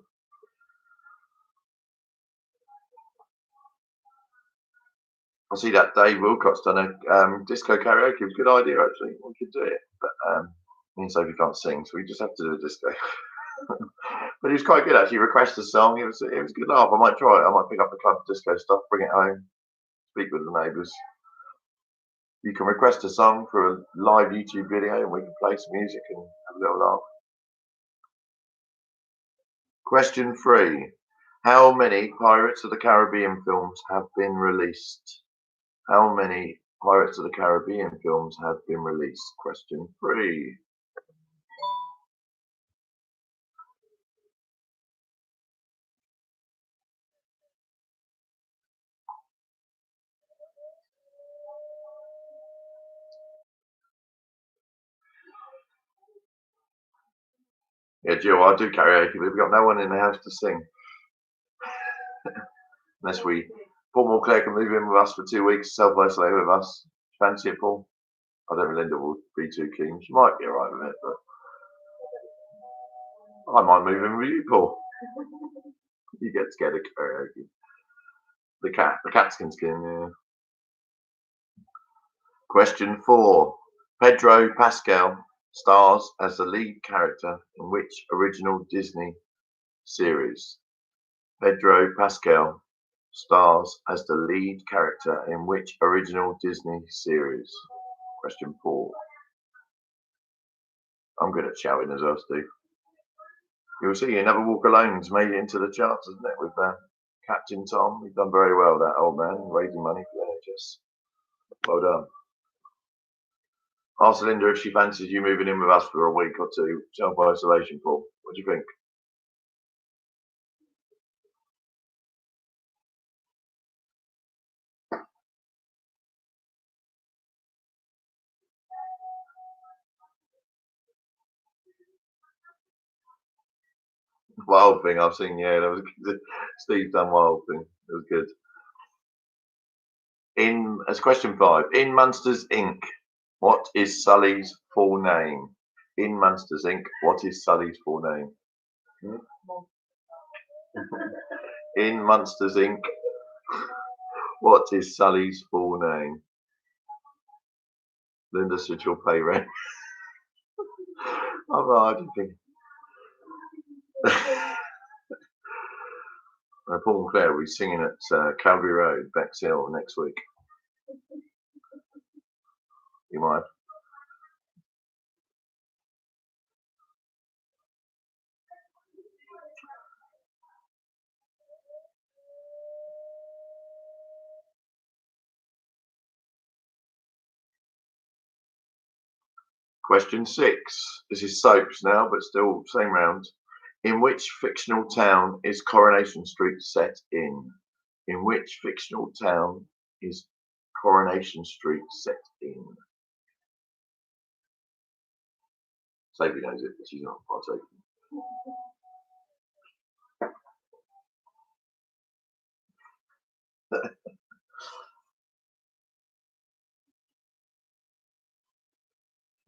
I see that Dave Wilcott's done a disco karaoke. It was a good idea, actually. We could do it, but me and Sophie can't sing, so we just have to do a disco. But he was quite good, actually. Request a song. It was a good laugh. I might try it. I might pick up the club disco stuff, bring it home, speak with the neighbours. You can request a song for a live YouTube video, and we can play some music and have a little laugh. Question 3. How many Pirates of the Caribbean films have been released? How many Pirates of the Caribbean films have been released? Question 3. Yeah, Jill, I do karaoke, but we've got no one in the house to sing. Unless Paul Claire can move in with us for 2 weeks, self-isolate with us. Fancy it, Paul? I don't think Linda will be too keen. She might be alright with it, but I might move in with you, Paul. You get scared of karaoke. The cats can skin, yeah. Question 4. Pedro Pascal stars as the lead character in which original Disney series? Pedro Pascal stars as the lead character in which original Disney series? Question 4. I'm good at shouting as well, Steve. You'll see, You Never Walk Alone's made it into the charts, hasn't it, with Captain Tom? He's done very well, that old man, raising money for the NHS. Well done. Ask Linda if she fancies you moving in with us for a week or two, self-isolation, Paul. What do you think? Wild Thing I've seen, yeah, that was good. Steve done Wild Thing. It was good. As question 5, in Monsters Inc., what is Sully's full name? In Monsters Inc., what is Sully's full name? In Monsters Inc., what is Sully's full name? Linda said she'll pay rent. I do think. Paul and Claire will be singing at Calgary Road, Bexhill, next week. You might. Question 6. This is soaps now, but still same round. In which fictional town is Coronation Street set in? In which fictional town is Coronation Street set in? Sophie knows it, but she's not partaking.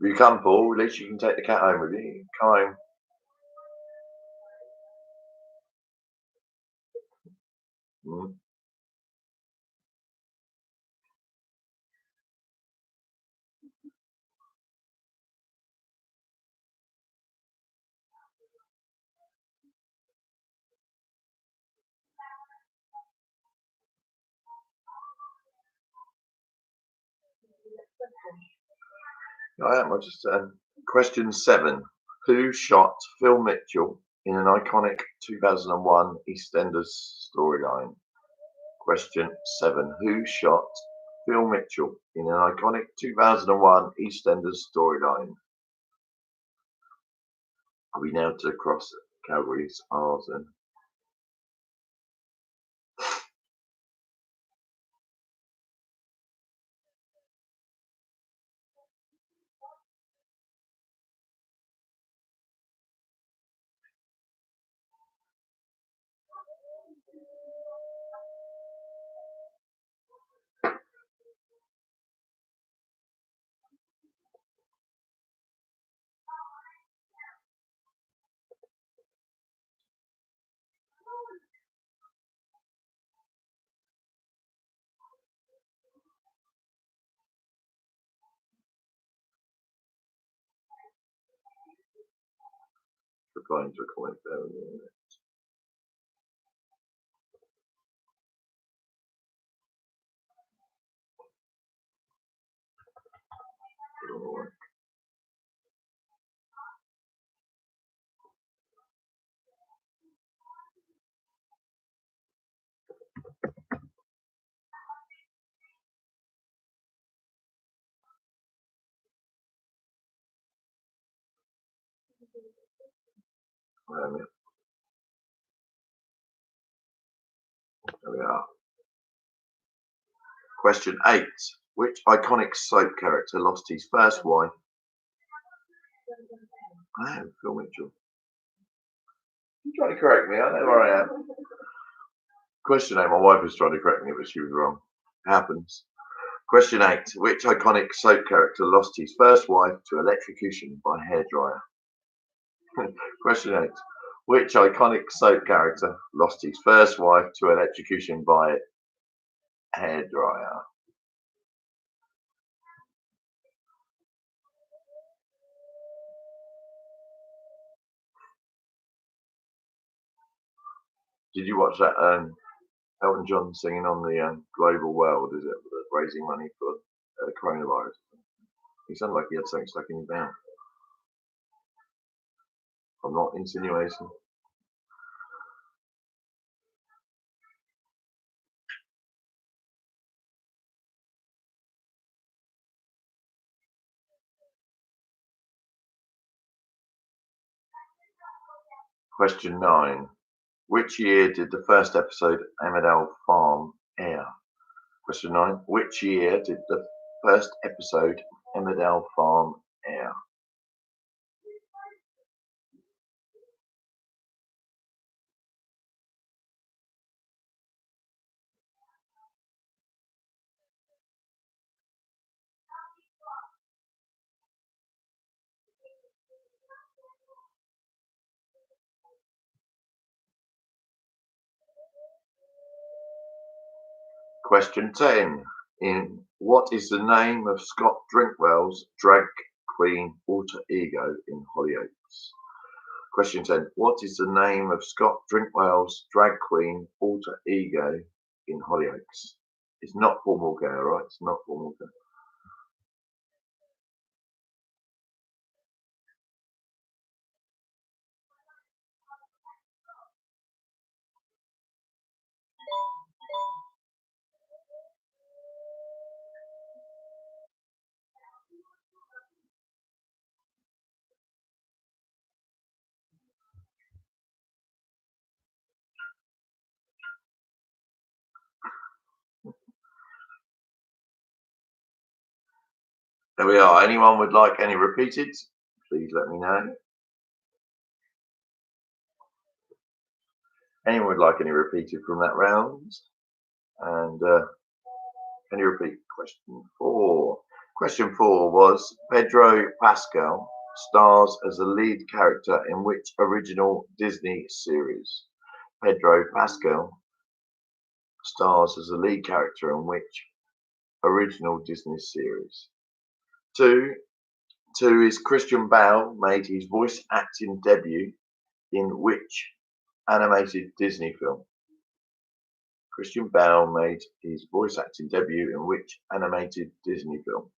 If you come, Paul, at least you can take the cat home with you. Come home. Mm. I am. Question 7. Who shot Phil Mitchell in an iconic 2001 EastEnders storyline? Question 7. Who shot Phil Mitchell in an iconic 2001 EastEnders storyline? Are we now to cross Calgary's R's then? Replying to a comment there. There we are. Question 8. Which iconic soap character lost his first wife? Oh, Phil Mitchell. You're trying to correct me. I know where I am. Question 8. My wife was trying to correct me, but she was wrong. It happens. Question 8. Which iconic soap character lost his first wife to electrocution by hairdryer? Question 8. Which iconic soap character lost his first wife to electrocution by hairdryer? Did you watch that Elton John singing on the Global World? Is it raising money for coronavirus? He sounded like he had something stuck in his mouth. I'm not insinuating. Question 9. Which year did the first episode Emmerdale Farm air? Question 9. Which year did the first episode Emmerdale Farm air? Question 10. In what is the name of Scott Drinkwell's drag queen alter ego in Hollyoaks? Question 10. What is the name of Scott Drinkwell's drag queen alter ego in Hollyoaks? It's not Paul Morgan, right? It's not Paul Morgan. There we are. Anyone would like any repeated? Please let me know. Anyone would like any repeated from that round? And can you repeat question 4? Question 4 was Pedro Pascal stars as a lead character in which original Disney series? Pedro Pascal stars as a lead character in which original Disney series? 2 is Christian Bale made his voice acting debut in which animated Disney film? Christian Bale made his voice acting debut in which animated Disney film?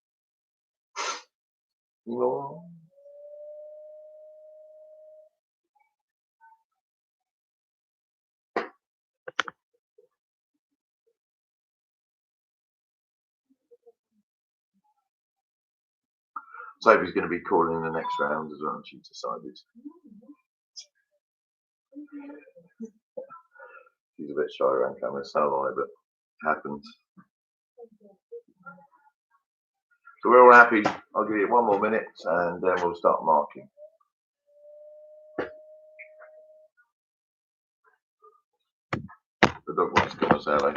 Sophie's going to be calling in the next round as well, she decided. She's a bit shy around camera, so am I, but it happens. So we're all happy. I'll give you 1 more minute and then we'll start marking. The dog wants to come and say hello.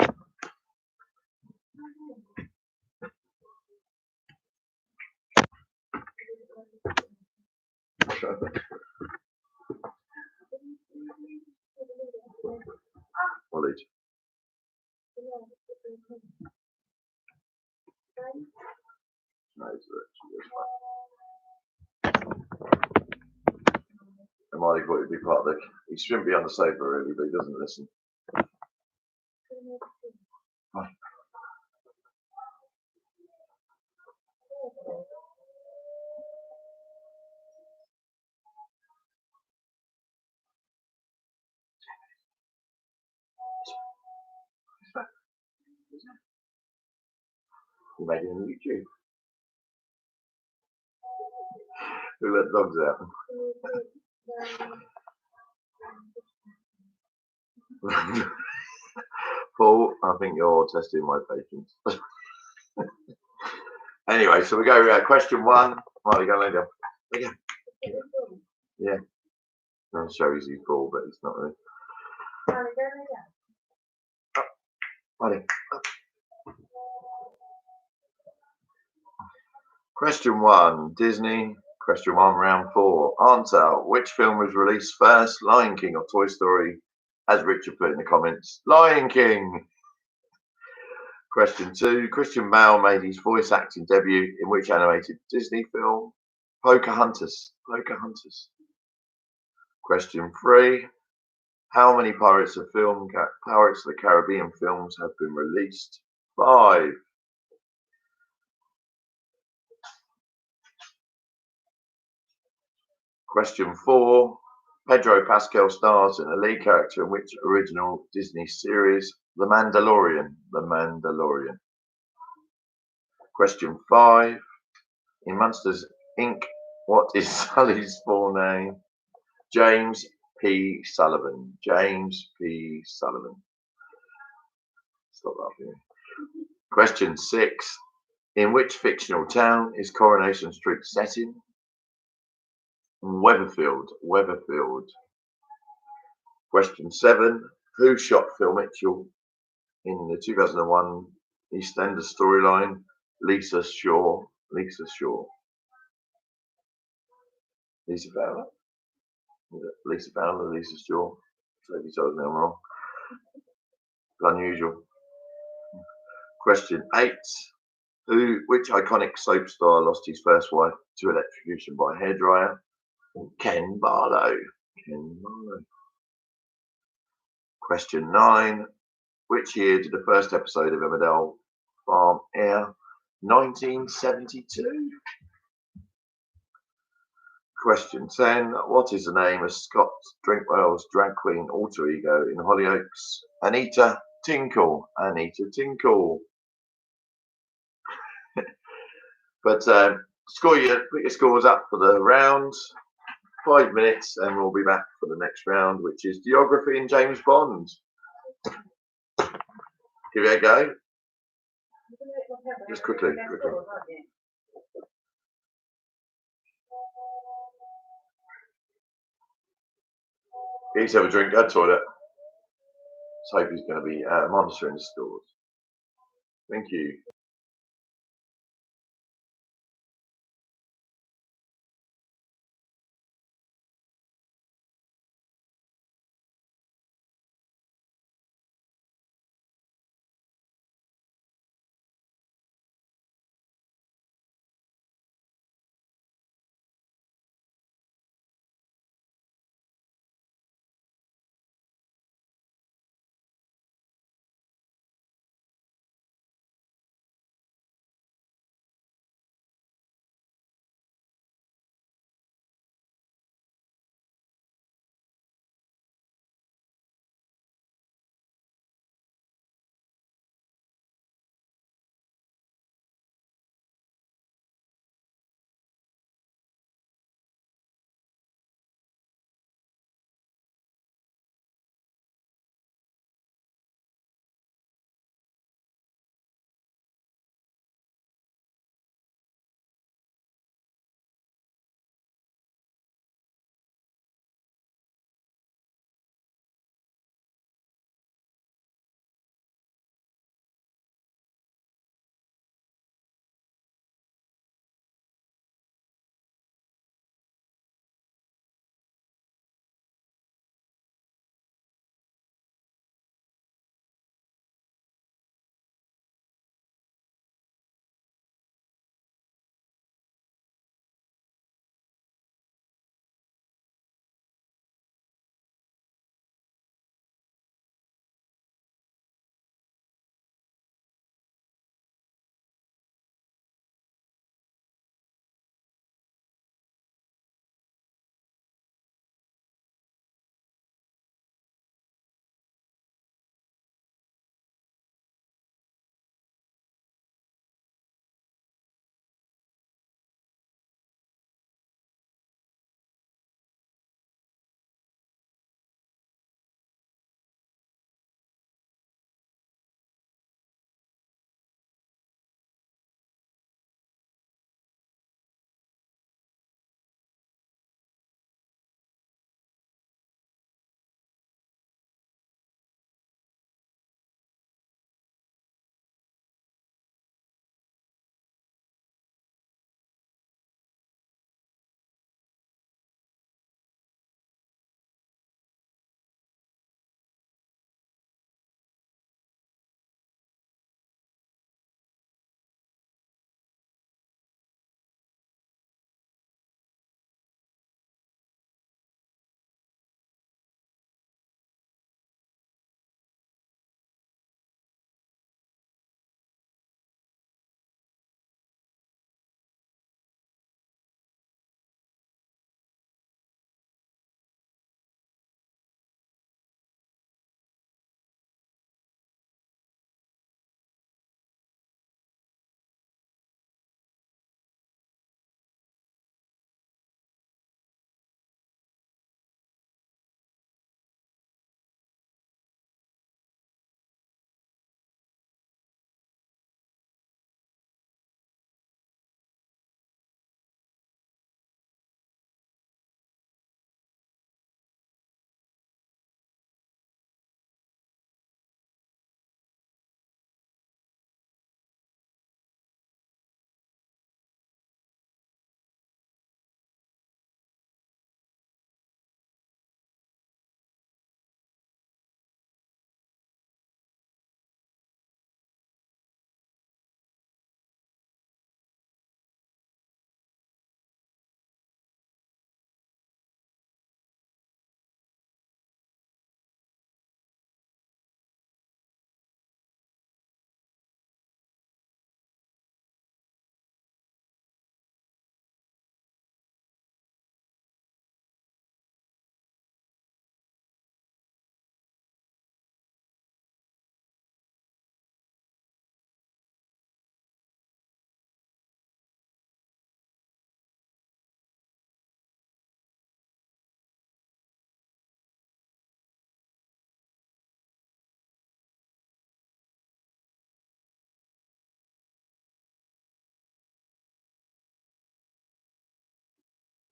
Well, no, Marty thought he'd be part of the. He shouldn't be on the sofa really, but he doesn't listen. Hi. You made it on YouTube. Who let dogs out? Paul, I think you're testing my patience. Anyway, so we go question one. Right, go lay down. Lay down. Yeah. I'll show you his ball, but it's not really. Up, buddy. Up. Question one, Disney. Question one, round four. Answer: which film was released first, Lion King or Toy Story? As Richard put in the comments, Lion King. Question two, Christian Bale made his voice acting debut in which animated Disney film? Pocahontas. Pocahontas. Question three, how many Pirates of the Caribbean films have been released? 5. Question 4. Pedro Pascal stars in a lead character in which original Disney series? The Mandalorian. The Mandalorian. Question 5. In Monsters, Inc., what is Sully's full name? James P. Sullivan. James P. Sullivan. Stop laughing. Question 6. In which fictional town is Coronation Street set in? Weatherfield. Weatherfield. Question 7. Who shot Phil Mitchell in the 2001 EastEnders storyline? Lisa Shaw. Lisa Shaw. Lisa Fowler. Lisa Fowler, Lisa Shaw. So if you told me I'm wrong. It's unusual. Question 8. Which iconic soap star lost his first wife to electrocution by hairdryer? Ken Barlow. Ken Barlow. Question 9. Which year did the first episode of Emmerdale Farm air? 1972. Question 10. What is the name of Scott Drinkwell's drag queen alter ego in Hollyoaks? Anita Tinkle. Anita Tinkle. But put your scores up for the round. 5 minutes, and we'll be back for the next round, which is geography and James Bond. Give it a go. Just quickly. Please have a drink, go to the toilet. Let's hope he's going to be monitoring the scores. Thank you.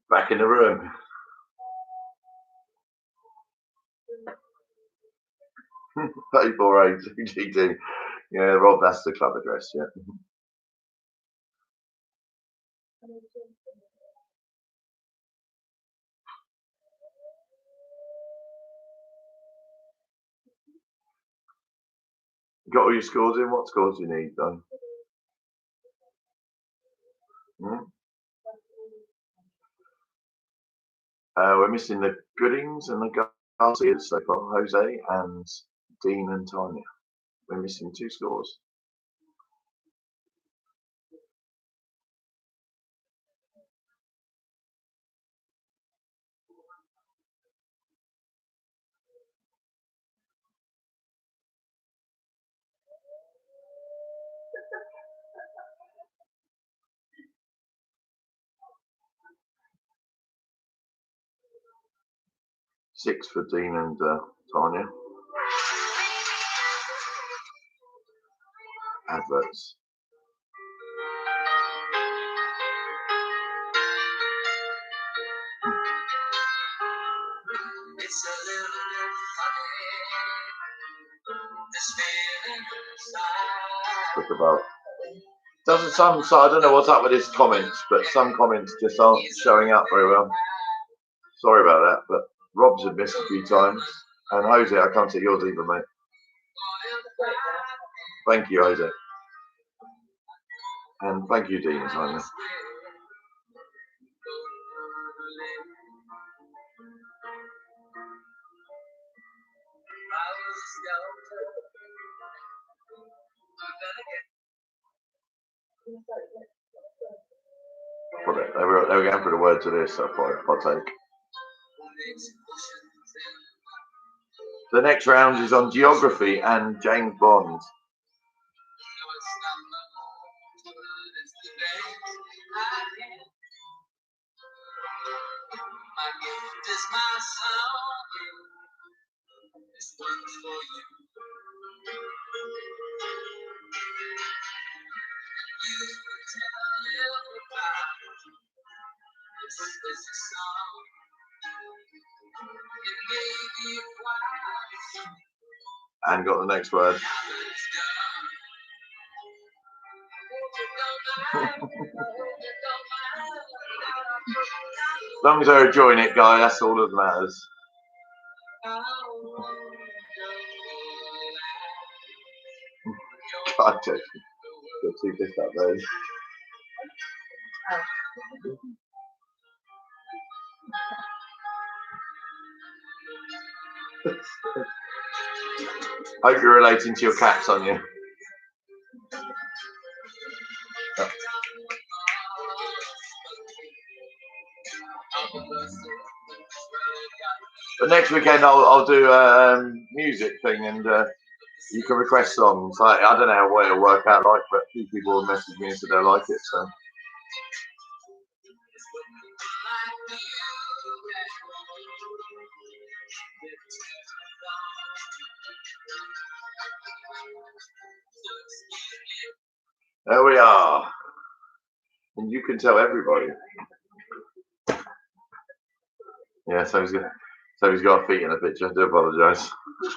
Back in the room. P4A2GD. Yeah, Rob, that's the club address, yeah. Got all your scores in? What scores do you need, though? We're missing the Goodings and the Garcias so far, Jose and Dean and Tanya. We're missing 2 scores. Six for Dean and Tanya. Adverts. It's a little funny, this feeling inside. Look about. Doesn't some, so I don't know what's up with his comments, but some comments just aren't showing up very well. Sorry about that, but Rob's had missed a few times. And Jose, I can't see yours either, mate. Thank you, Jose. And thank you, Dean, Simon. Well, they were going for the word to this, so I'll take. The next round is on geography and James Bond. And got the next word. As long as they're enjoying it, guy, that's all that matters. God, Jason. Go see this up there. Hope you're relating to your cats, aren't you? But next weekend I'll do a music thing, and you can request songs. I don't know what it'll work out like, but a few people will message me and say they like it. So. There we are. And you can tell everybody. Yeah, so he's got a feet in the picture. I do apologise. If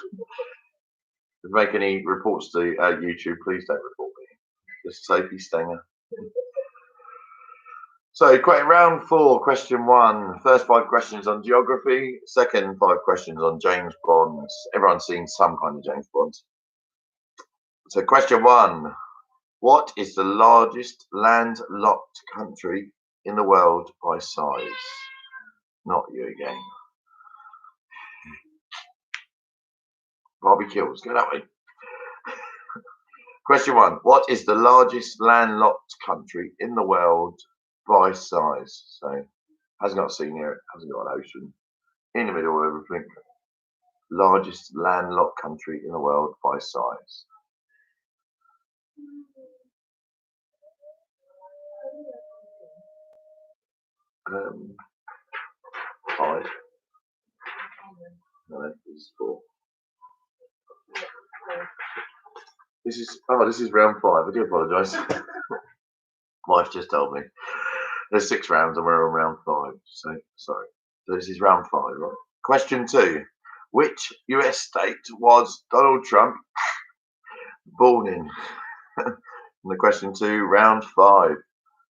you make any reports to YouTube, please don't report me. Just Sophie Stenger. So, round 4, question 1. First 5 questions on geography. Second 5 questions on James Bond. Everyone's seen some kind of James Bond. So, question 1. What is the largest landlocked country in the world by size? Not you again. Barbie kills. Go that way. Question 1. What is the largest landlocked country in the world by size? So, hasn't got a sea near it, hasn't got an ocean. In the middle of everything. Largest landlocked country in the world by size. Five. No, this is 4. This is round 5. I do apologise. Wife just told me. There's 6 rounds and we're on round 5. So sorry. So this is round 5, right? Question 2. Which US state was Donald Trump born in? And the question 2, round 5.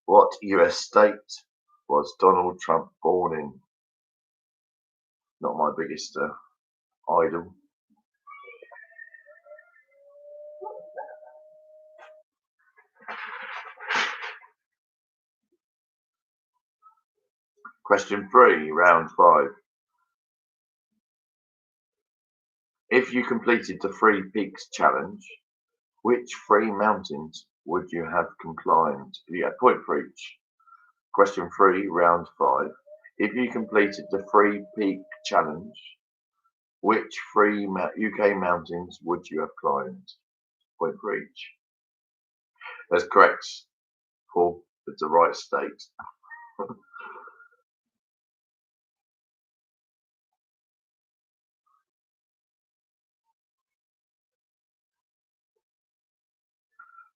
What US state was Donald Trump born in? Not my biggest idol. Question 3, round 5. If you completed the 3 Peaks challenge, which 3 mountains would you have climbed? You get a point for each. Question 3, round 5. If you completed the 3 Peak challenge, which 3 UK mountains would you have climbed? Point for each. That's correct, Paul. It's the right state.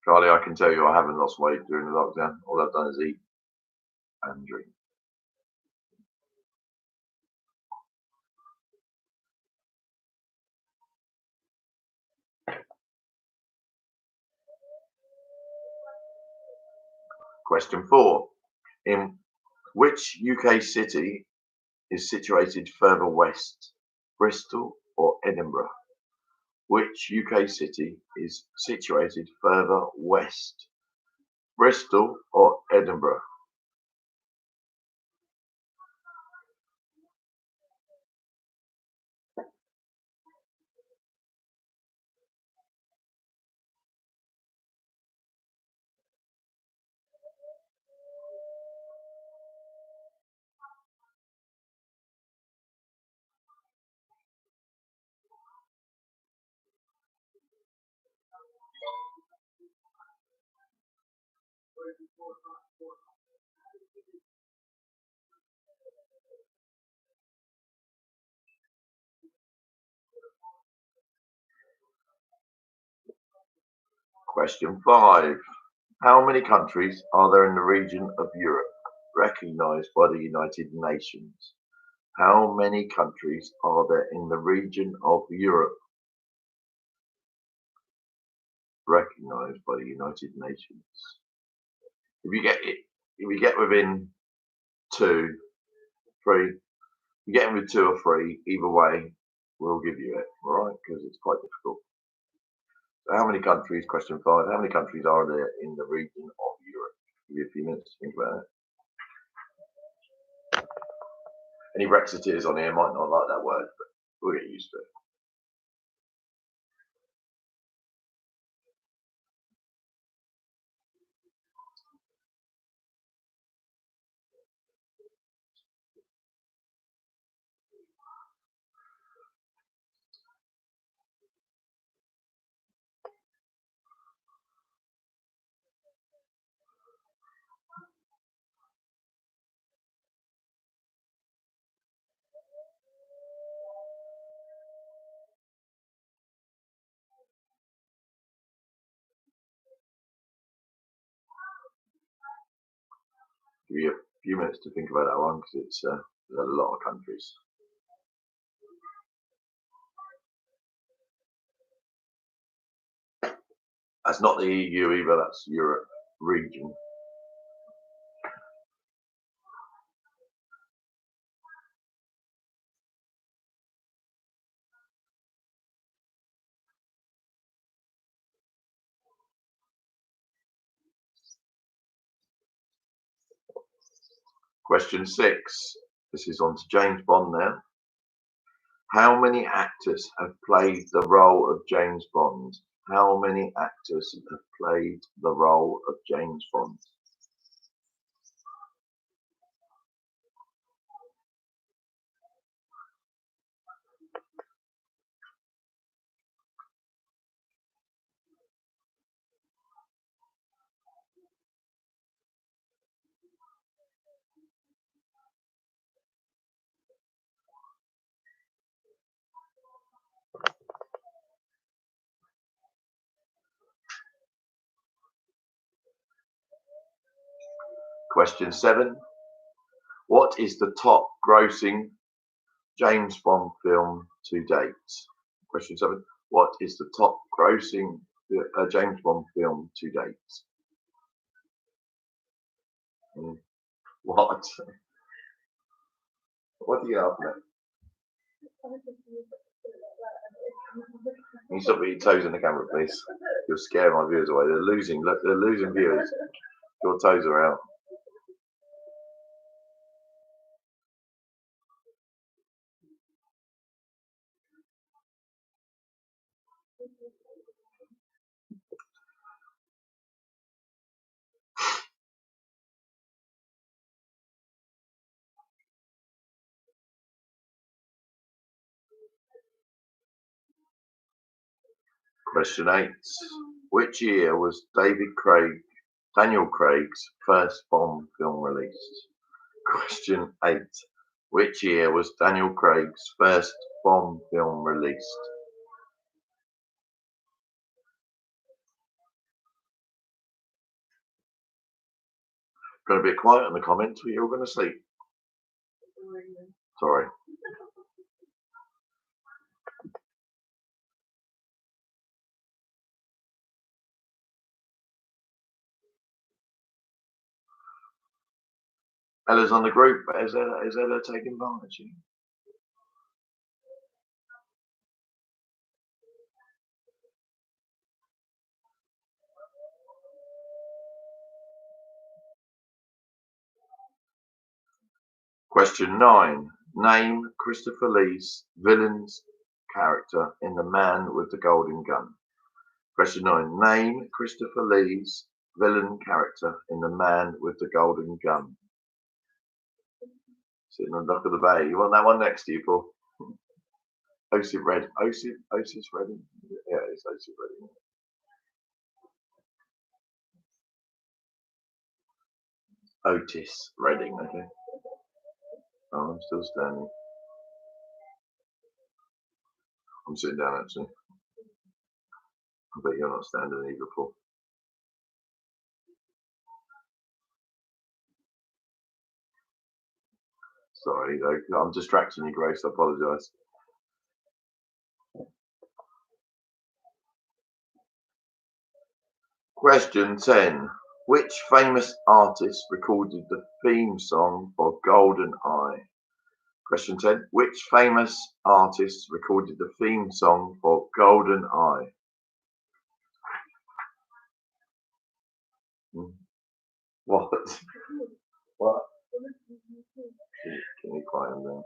Charlie, I can tell you I haven't lost weight during the lockdown. All I've done is eat and drink. Question 4. In which UK city is situated further west, Bristol or Edinburgh? Which UK city is situated further west, Bristol or Edinburgh? Question 5. How many countries are there in the region of Europe recognized by the United Nations? How many countries are there in the region of Europe recognized by the United Nations? If you get within 2, 3, you get in with 2 or 3, either way, we'll give you it, all right? Because it's quite difficult. So how many countries, question 5, how many countries are there in the region of Europe? Give you a few minutes to think about it. Any Brexiteers on here might not like that word, but we'll get used to it. Give you a few minutes to think about that one because it's there's a lot of countries. That's not the EU either, that's Europe region. Question 6. This is on to James Bond now. How many actors have played the role of James Bond? How many actors have played the role of James Bond? Question 7. What is the top grossing James Bond film to date? Question 7. What is the top grossing James Bond film to date? What? What do you have there? Can you stop with your toes in the camera, please? You'll scare my viewers away. They're losing. Look, they're losing viewers. Your toes are out. Question 8. Which year was Daniel Craig's first Bond film released? Question 8. Which year was Daniel Craig's first Bond film released? Got a bit quiet in the comments, or you're all going to sleep. Sorry. Ella's on the group. Is Ella taking part? Question 9. Name Christopher Lee's villain's character in The Man with the Golden Gun. Question 9. Name Christopher Lee's villain character in The Man with the Golden Gun. Sitting on the dock of the bay. You want that one next to you, Paul? Otis Redding. Otis Redding? Yeah, it's Otis Redding. Otis Redding, okay. Oh, I'm still standing. I'm sitting down, actually. I bet you're not standing either, Paul. Sorry, though. I'm distracting you, Grace. I apologise. Question 10. Which famous artist recorded the theme song for Golden Eye? Question 10. Which famous artist recorded the theme song for Golden Eye? What? What? Can you quiet him down?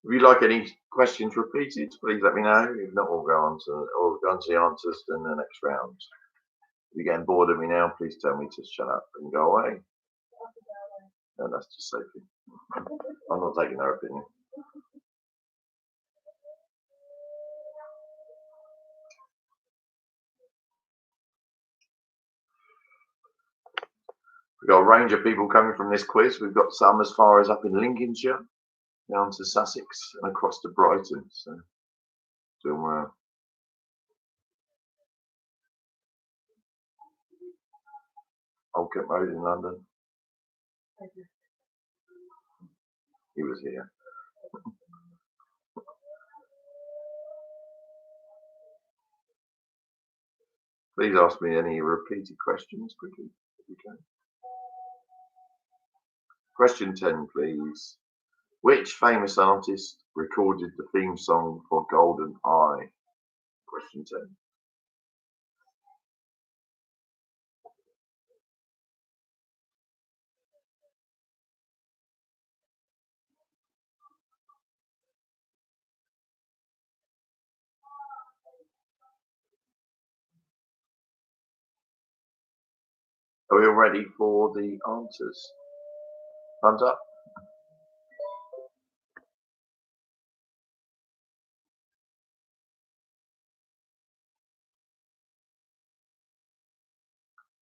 If you'd like any questions repeated, please let me know. If not, we'll go on to the answers in the next round. If you're getting bored of me now, please tell me to shut up and go away. No, that's just Sophie. I'm not taking her opinion. We've got a range of people coming from this quiz. We've got some as far as up in Lincolnshire, down to Sussex, and across to Brighton. So, doing well. Old Kent Road in London. He was here. Please ask me any repeated questions quickly, if you can. Question 10, please. Which famous artist recorded the theme song for Golden Eye? Question 10. Are we all ready for the answers? Thumbs up.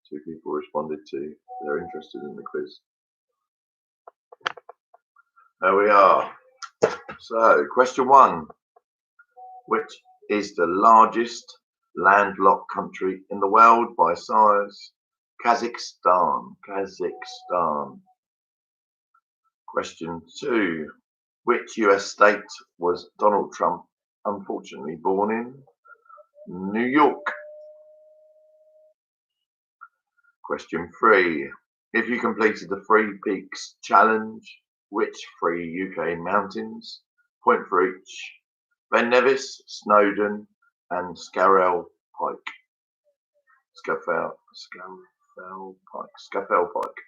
Two people responded to they're interested in the quiz. There we are. So, question one. Which is the largest landlocked country in the world by size? Kazakhstan. Kazakhstan. Question two. Which US state was Donald Trump unfortunately born in? New York. Question three. If you completed the Three Peaks Challenge, which three UK mountains, point for each, Ben Nevis, Snowdon, and Scarell Pike? Scaffell Pike. Scaffell Pike.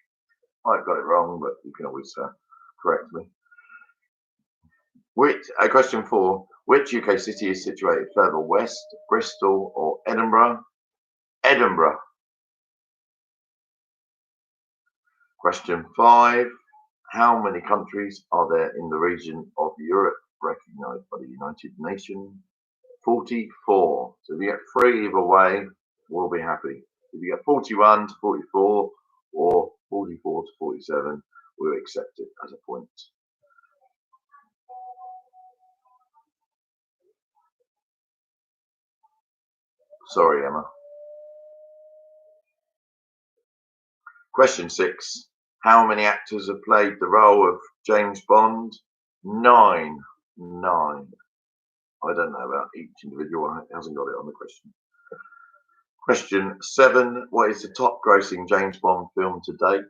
I got it wrong, but you can always correct me. Question four. Which UK city is situated further west, Bristol or Edinburgh? Edinburgh. Question five. How many countries are there in the region of Europe recognised by the United Nations? 44. So if you get three either way, we'll be happy. If you get 41 to 44 or 44 to 47, we'll accept it as a point. Sorry, Emma. Question six. How many actors have played the role of James Bond? 9. 9. I don't know about each individual. It hasn't got it on the question. Question seven. What is the top grossing James Bond film to date?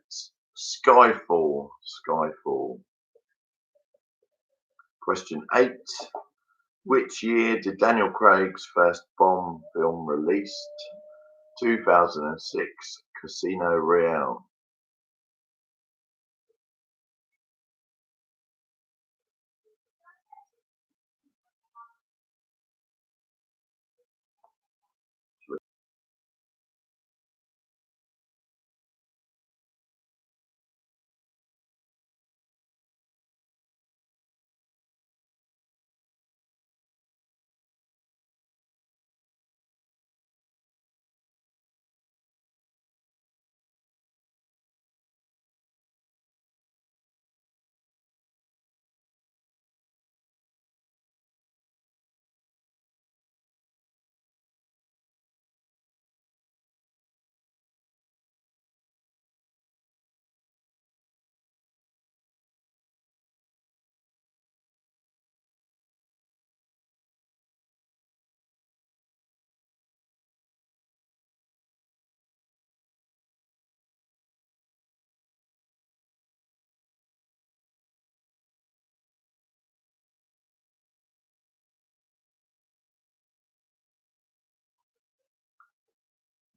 Skyfall. Skyfall. Question eight. Which year did Daniel Craig's first Bond film released? 2006. Casino Royale.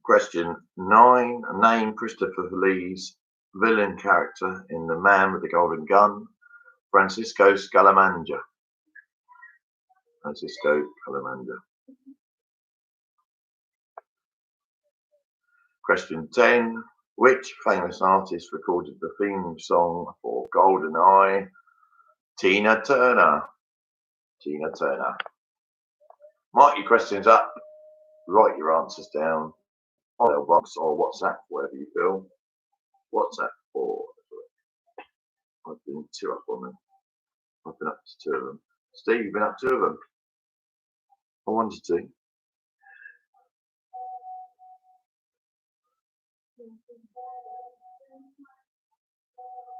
Question 9. Name Christopher Lee's villain character in The Man with the Golden Gun. Francisco Scaramanga. Francisco Scaramanga. Question 10. Which famous artist recorded the theme song for GoldenEye? Tina Turner. Tina Turner. Mark your questions up. Write your answers down on the box or WhatsApp, wherever you feel. WhatsApp or I've been 2 up on them. I've been up to 2 of them. Steve, you've been up 2 of them. I wanted to.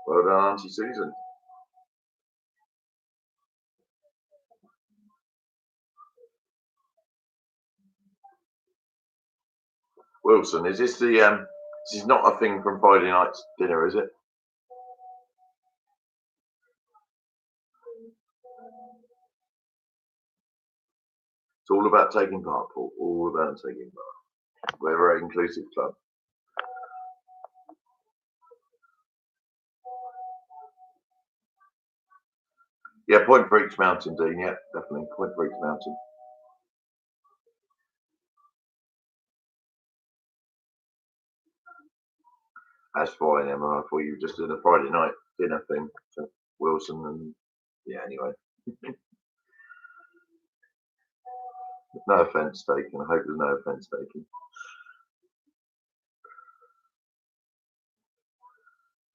Well done, Auntie Susan. Wilson, is this the this is not a thing from Friday night's dinner, is it? It's all about taking part, Paul. All about taking part. We're a very inclusive club. Yeah, point for each mountain, Dean. Yeah, definitely. Point for each mountain. That's fine, Emma. I thought you were just doing a Friday night dinner thing to Wilson and yeah, anyway. No offence taken. I hope there's no offence taken.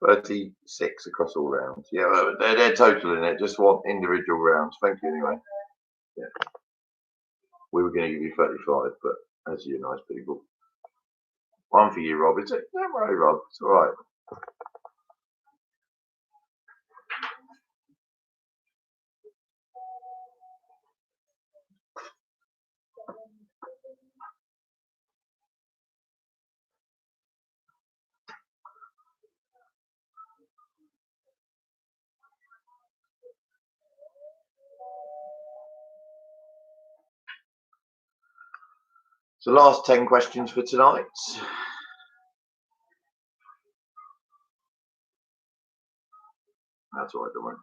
36 across all rounds. Yeah, well, they're totaling it. Just want individual rounds. Thank you anyway. Yeah, we were going to give you 35, but as you nice people, one for you, Rob. It's it? Don't worry, Rob. It's all right. So, last 10 questions for tonight. That's all right, don't worry.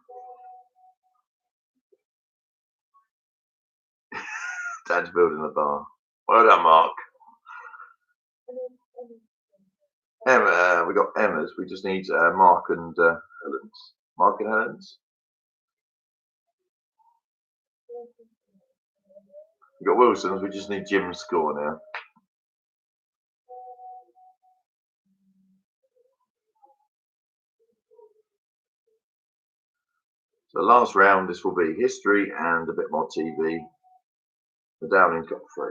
Dad's building a bar. Well done, Mark. Emma, we got Emma's. We just need Mark and Helen's. Mark and Helen's. We got Wilson's. We just need Jim's score now. So last round, this will be history and a bit more TV. The Downing's got 3.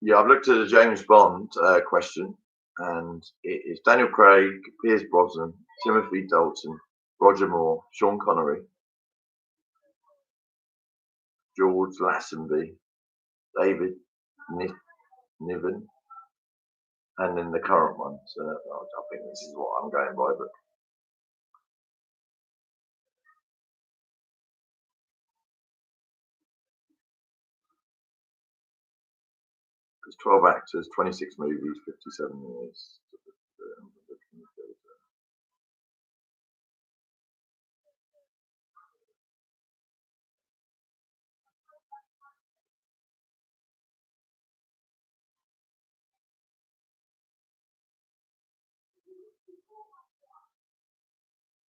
Yeah, I've looked at the James Bond question, and it is Daniel Craig, Pierce Brosnan, Timothy Dalton, Roger Moore, Sean Connery, George Lazenby, David Niven, and then the current one. So I think this is what I'm going by. But there's 12 actors, 26 movies, 57 years.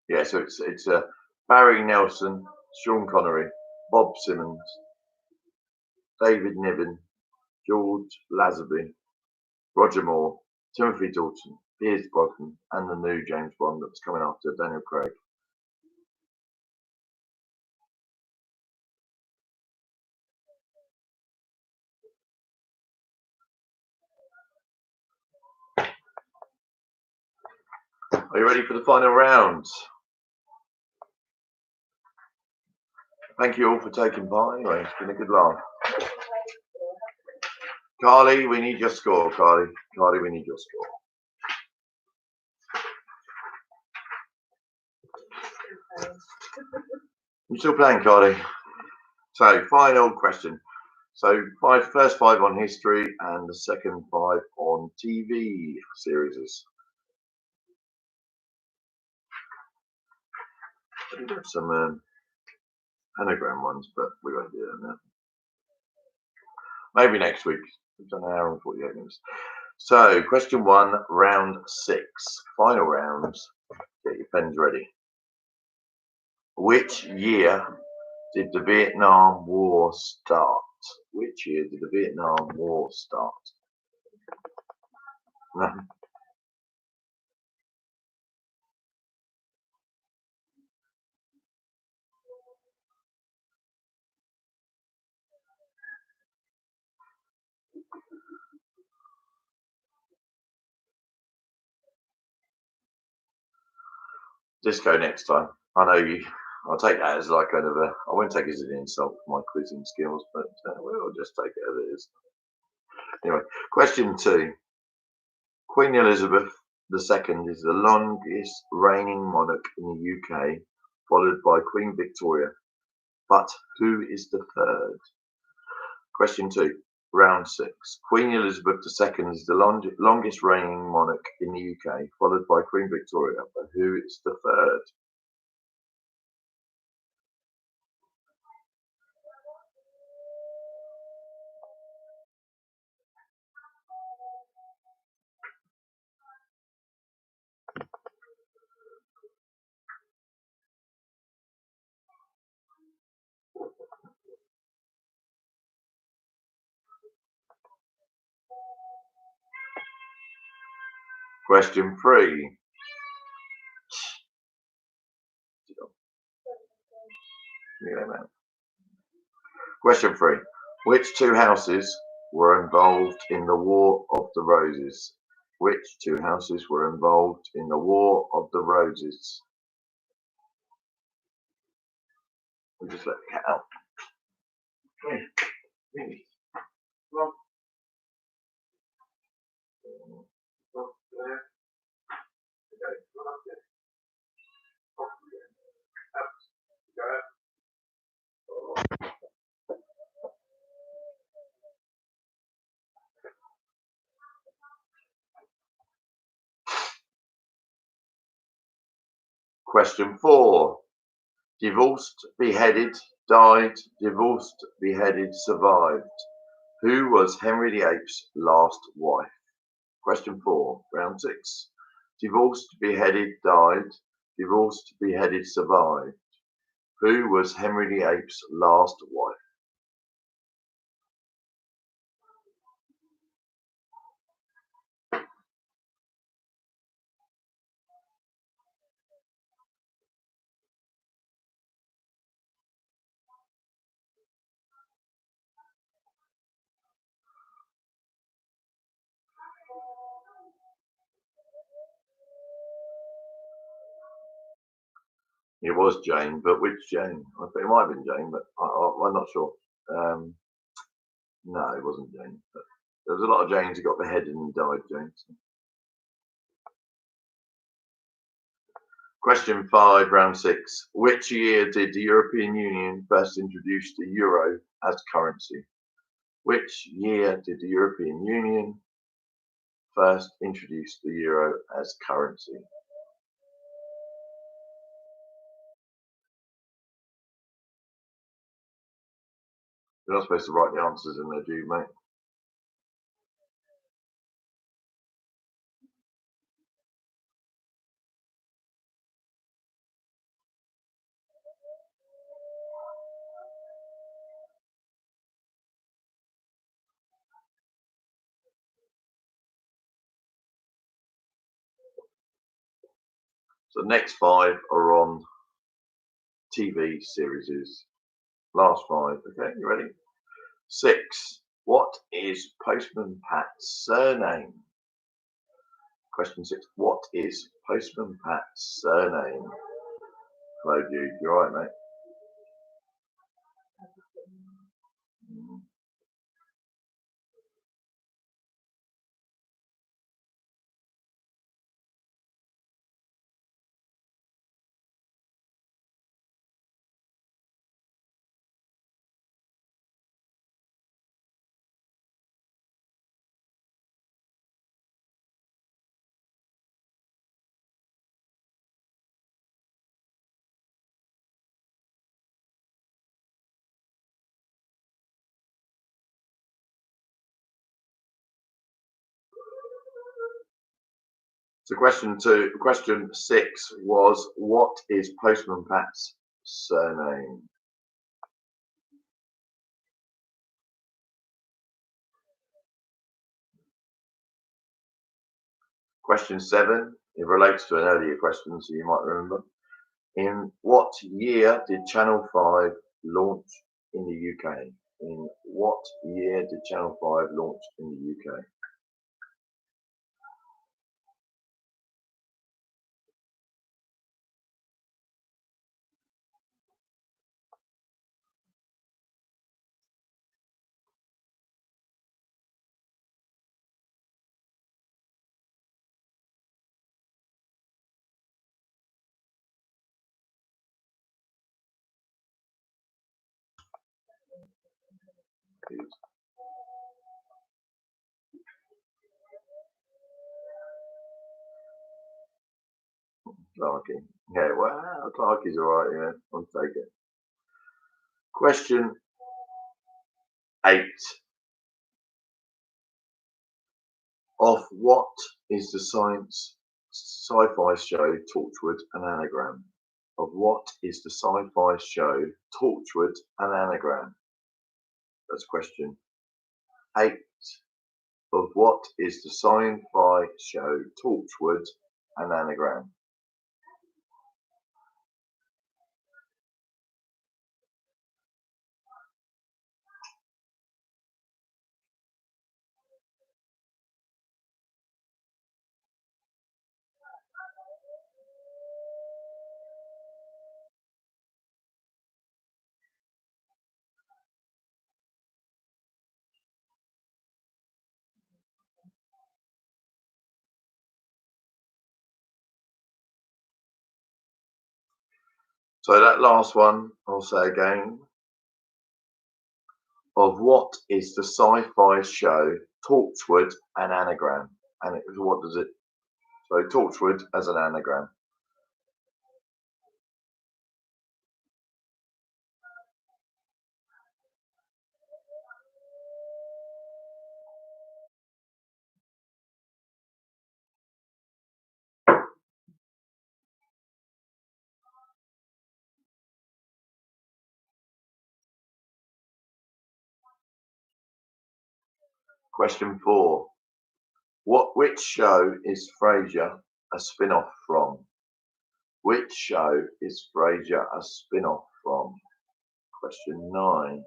Yeah, so it's Barry Nelson, Sean Connery, Bob Simmons, David Niven, George Lazenby, Roger Moore, Timothy Dalton, Pierce Brosnan, and the new James Bond that's coming after Daniel Craig. Are you ready for the final round? Thank you all for taking part. Anyway, it's been a good laugh. Carly, we need your score, Carly. Carly, we need your score. You're still playing, Carly. So, final question. So first five on history and the second five on TV series. I did have some anagram ones, but we won't do them now. Maybe next week. We've done an hour and 48 minutes. So, question one, round 6. Final rounds. Get your pens ready. Which year did the Vietnam War start? Which year did the Vietnam War start? No. Disco next time. I know you. I'll take that as like kind of a. I won't take it as an insult for my quizzing skills, but we'll just take it as it is. Anyway, question 2. Queen Elizabeth II is the longest reigning monarch in the UK, followed by Queen Victoria. But who is the third? Question 2, round 6. Queen Elizabeth II is the longest reigning monarch in the UK, followed by Queen Victoria. But who is the third? Question 3. Question 3. Which two houses were involved in the War of the Roses? Which two houses were involved in the War of the Roses? We'll just let the cat out. Question 4. Divorced, beheaded, died, divorced, beheaded, survived. Who was Henry VIII's last wife? Question 4, round 6. Divorced, beheaded, died, divorced, beheaded, survived. Who was Henry VIII's last wife? It was Jane, but which Jane? I think it might have been Jane, but I'm not sure. No, it wasn't Jane. But there was a lot of Janes who got beheaded and died, James. Question 5, round 6. Which year did the European Union first introduce the euro as currency? Which year did the European Union first introduce the euro as currency? You're not supposed to write the answers in there, do you, mate? So the next 5 are on TV series. Last 5. Okay, you ready? 6. What is Postman Pat's surname? Question 6. What is Postman Pat's surname? Hello, Jude. You alright, mate? So question 6 was, what is Postman Pat's surname? Question 7, it relates to an earlier question, so you might remember. In what year did Channel 5 launch in the UK? In what year did Channel 5 launch in the UK? Clarky. Yeah, well, Clarky's alright, yeah, I'll take it. Question 8. Of what is the sci-fi show Torchwood an anagram? Of what is the sci-fi show Torchwood an anagram? That's question 8. Of what is the sci-fi show Torchwood an anagram? So that last one, I'll say again. Of what is the sci-fi show Torchwood an anagram? And what does it? So Torchwood as an anagram. Question 4. Which show is Frasier a spin-off from? Which show is Frasier a spin-off from? Question 9.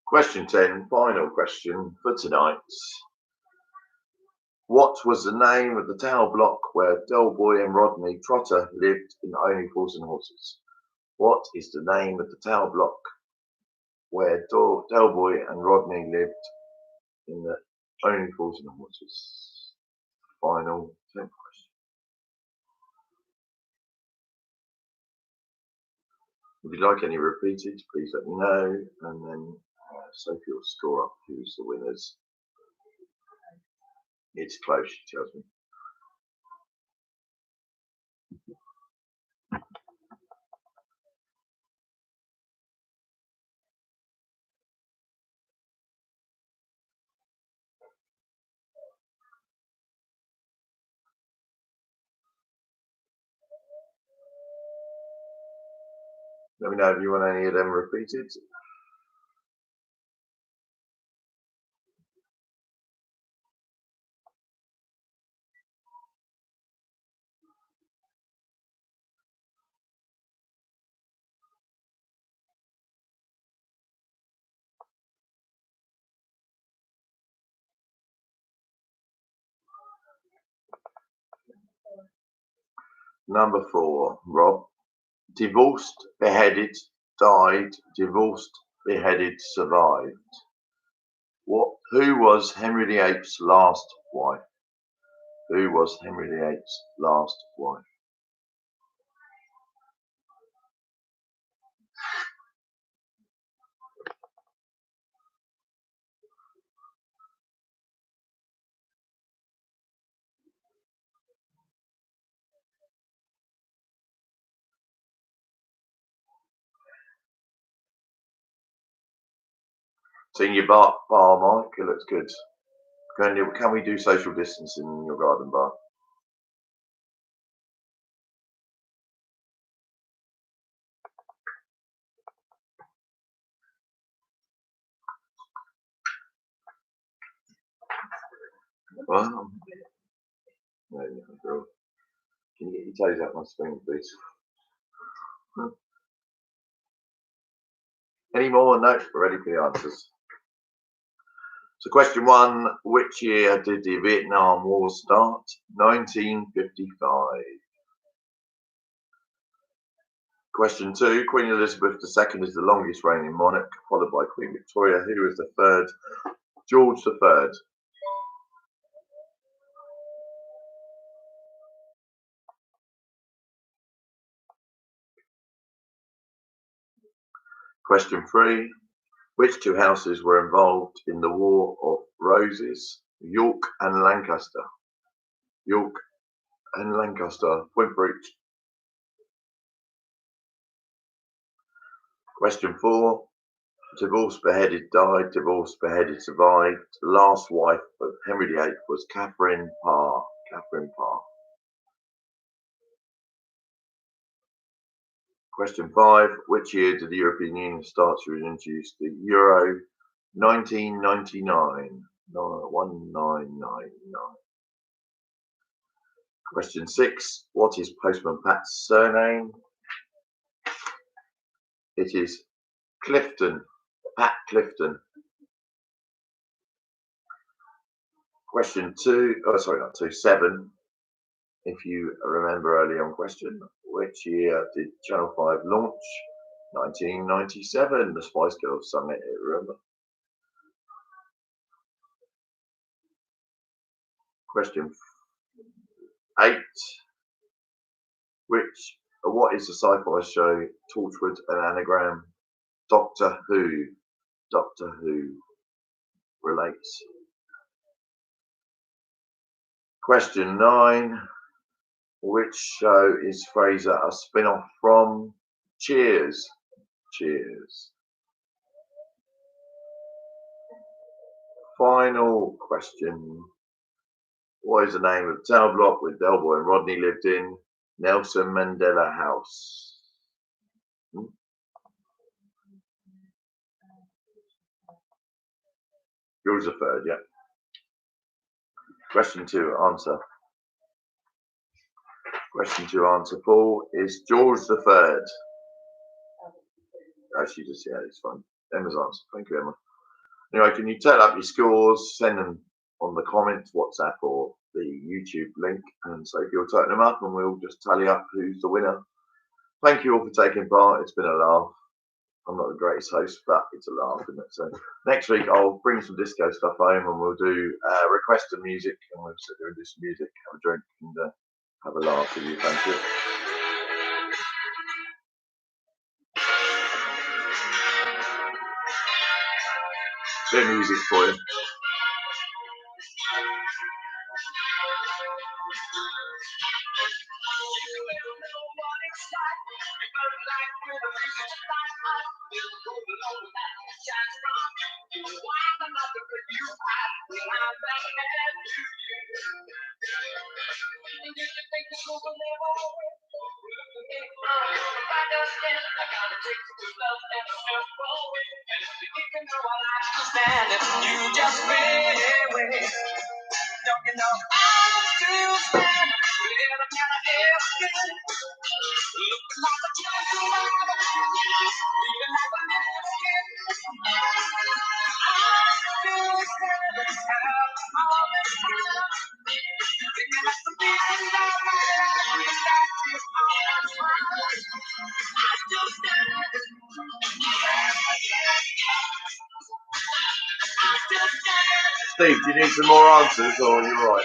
Question 10, final question for tonight. What was the name of the tower block where Del Boy and Rodney Trotter lived in Only Fools and Horses? What is the name of the tower block where Del Boy and Rodney lived in the Only Fools and Horses? Final 10th question. If you'd like any repeated, please let me know, and then Sophie will score up who's the winners. It's close, she tells me. Let me know if you want any of them repeated. Number 4, Rob. Divorced, beheaded, died, divorced, beheaded, survived. Who was Henry VIII's last wife? Who was Henry VIII's last wife? Seeing your bar, Mike, it looks good. Can we do social distancing in your garden bar? Well, no, can you get your toes out my screen, please? Any more? No, we're ready for the answers. So question 1, which year did the Vietnam War start? 1955. Question 2, Queen Elizabeth II is the longest reigning monarch, followed by Queen Victoria. Who is the third? George III. Question 3, which two houses were involved in the War of Roses? York and Lancaster. York and Lancaster. Point for each. Question 4, divorced beheaded died, divorced beheaded survived. Last wife of Henry VIII was Catherine Parr. Catherine Parr. Question 5, which year did the European Union start to introduce the euro? 1999. 1999. Question 6, what is Postman Pat's surname? It is Clifton. Pat Clifton. Question 7. If you remember early on question, which year did Channel 5 launch? 1997, the Spice Girls Summit, remember? Question 8. What is the sci-fi show Torchwood an anagram? Doctor Who. Doctor Who relates. Question 9. Which show is Fraser a spin-off from? Cheers. Cheers. Final question. What is the name of the tower block where Del Boy and Rodney lived in? Nelson Mandela House. Yours a third, yeah. Question 2 answer. Question 2 answer, Paul, is George the Third. Actually, just, yeah, it's fine. Emma's answer. Thank you, Emma. Anyway, can you tell up your scores? Send them on the comments, WhatsApp, or the YouTube link. And so if you'll type them up and we'll just tally up who's the winner. Thank you all for taking part. It's been a laugh. I'm not the greatest host, but it's a laugh, isn't it? So next week I'll bring some disco stuff home and we'll do requested music and we'll sit there and do some music, have a drink and have a laugh with you. Thank you. Bit of music for you. You just fade away. Don't you know I'm still standing? Little can I ever looking like a gentleman, feeling like a lesbian. I'm still standing all this time, thinking that's the reason that my life is like this all the time. I'm still standing. Steve, do you need some more answers or are you right?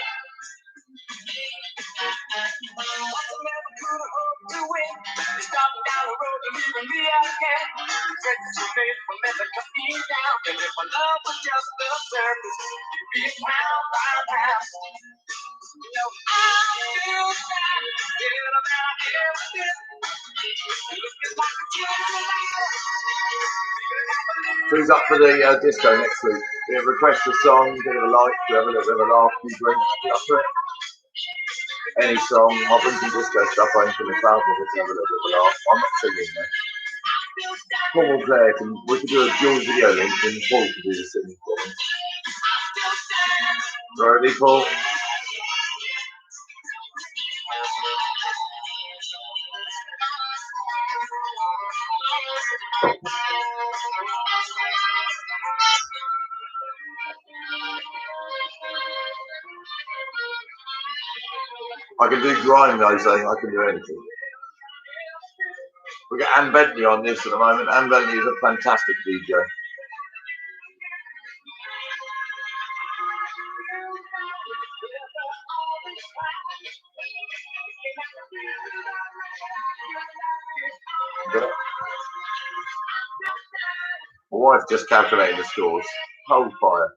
Who's up for the disco next week? Request a song, bit of a like, have a little bit of a laugh, few drinks, get up for it. Any song, I'll bring some disco stuff home from the club, we'll just have a little bit of a laugh. I'm not singing there. Paul's there, we could do a dual video link and Paul could do the singing for me. Ready, Paul? I can do grime, guys, I can do anything. We've got Anne Bentley on this at the moment. Anne Bentley is a fantastic DJ. My wife just calculated the scores. Hold fire.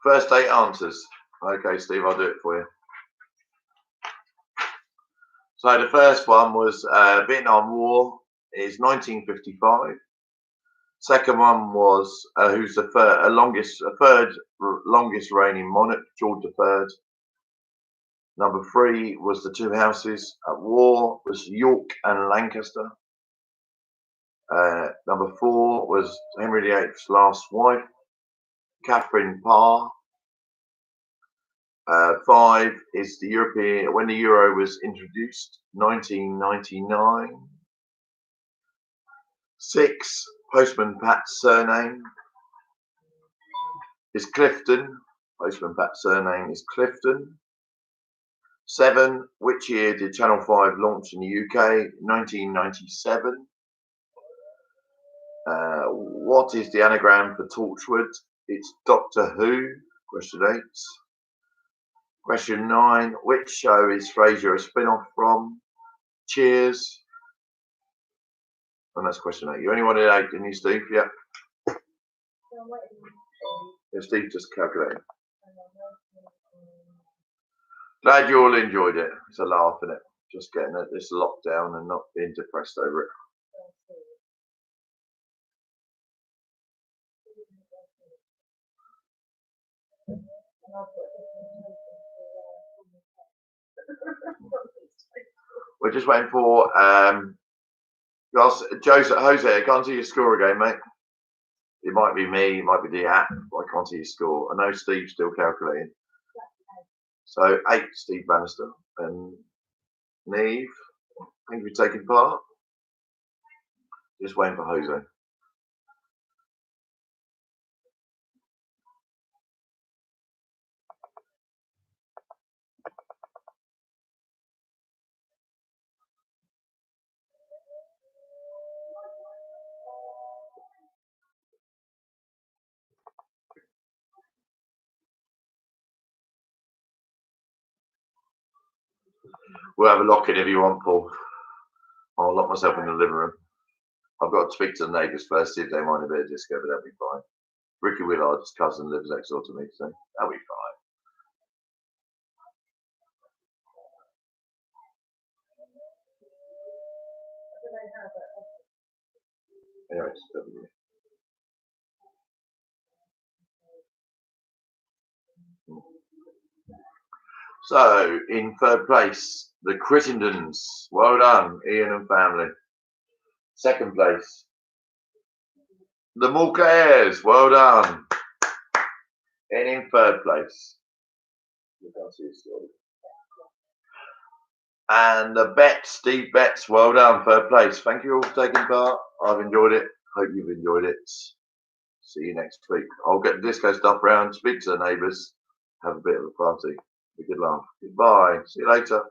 First 8 answers. Okay, Steve, I'll do it for you. So the first one was Vietnam War is 1955. Second one was who's the third longest reigning monarch, George III. Number 3 was the 2 houses at war, was York and Lancaster. Number 4 was Henry VIII's last wife, Catherine Parr. 5 is the European, when the euro was introduced, 1999. 6, Postman Pat's surname is Clifton. Postman Pat's surname is Clifton. 7, which year did Channel 5 launch in the UK? 1997. What is the anagram for Torchwood? It's Doctor Who. Question 8. Question 9, which show is Frasier a spin-off from? Cheers. And that's question 8. You only wanted 8, didn't you, Steve? Yeah. Yeah, Steve just calculated. Glad you all enjoyed it. It's a laugh, isn't it? Just getting this lockdown and not being depressed over it. We're just waiting for Jose. I can't see your score again, mate. It might be me, it might be the app, but I can't see your score. I know Steve's still calculating. So 8, Steve Bannister. And Neve, thank you for taking part. Just waiting for Jose. We'll have a lock-in if you want, Paul. I'll lock myself in the living room. I've got to speak to the neighbours first, see if they mind a bit of disco, but that'll be fine. Ricky Willard's cousin lives next door to me, so that'll be fine. Anyway, so in third place, the Crittendens. Well done, Ian and family. Second place, the Mulcaires. Well done. And in third place, you can't see his story. And the Betts, Steve Betts. Well done, third place. Thank you all for taking part. I've enjoyed it. Hope you've enjoyed it. See you next week. I'll get the disco stuff round, speak to the neighbours, have a bit of a party. A good laugh. Goodbye. See you later.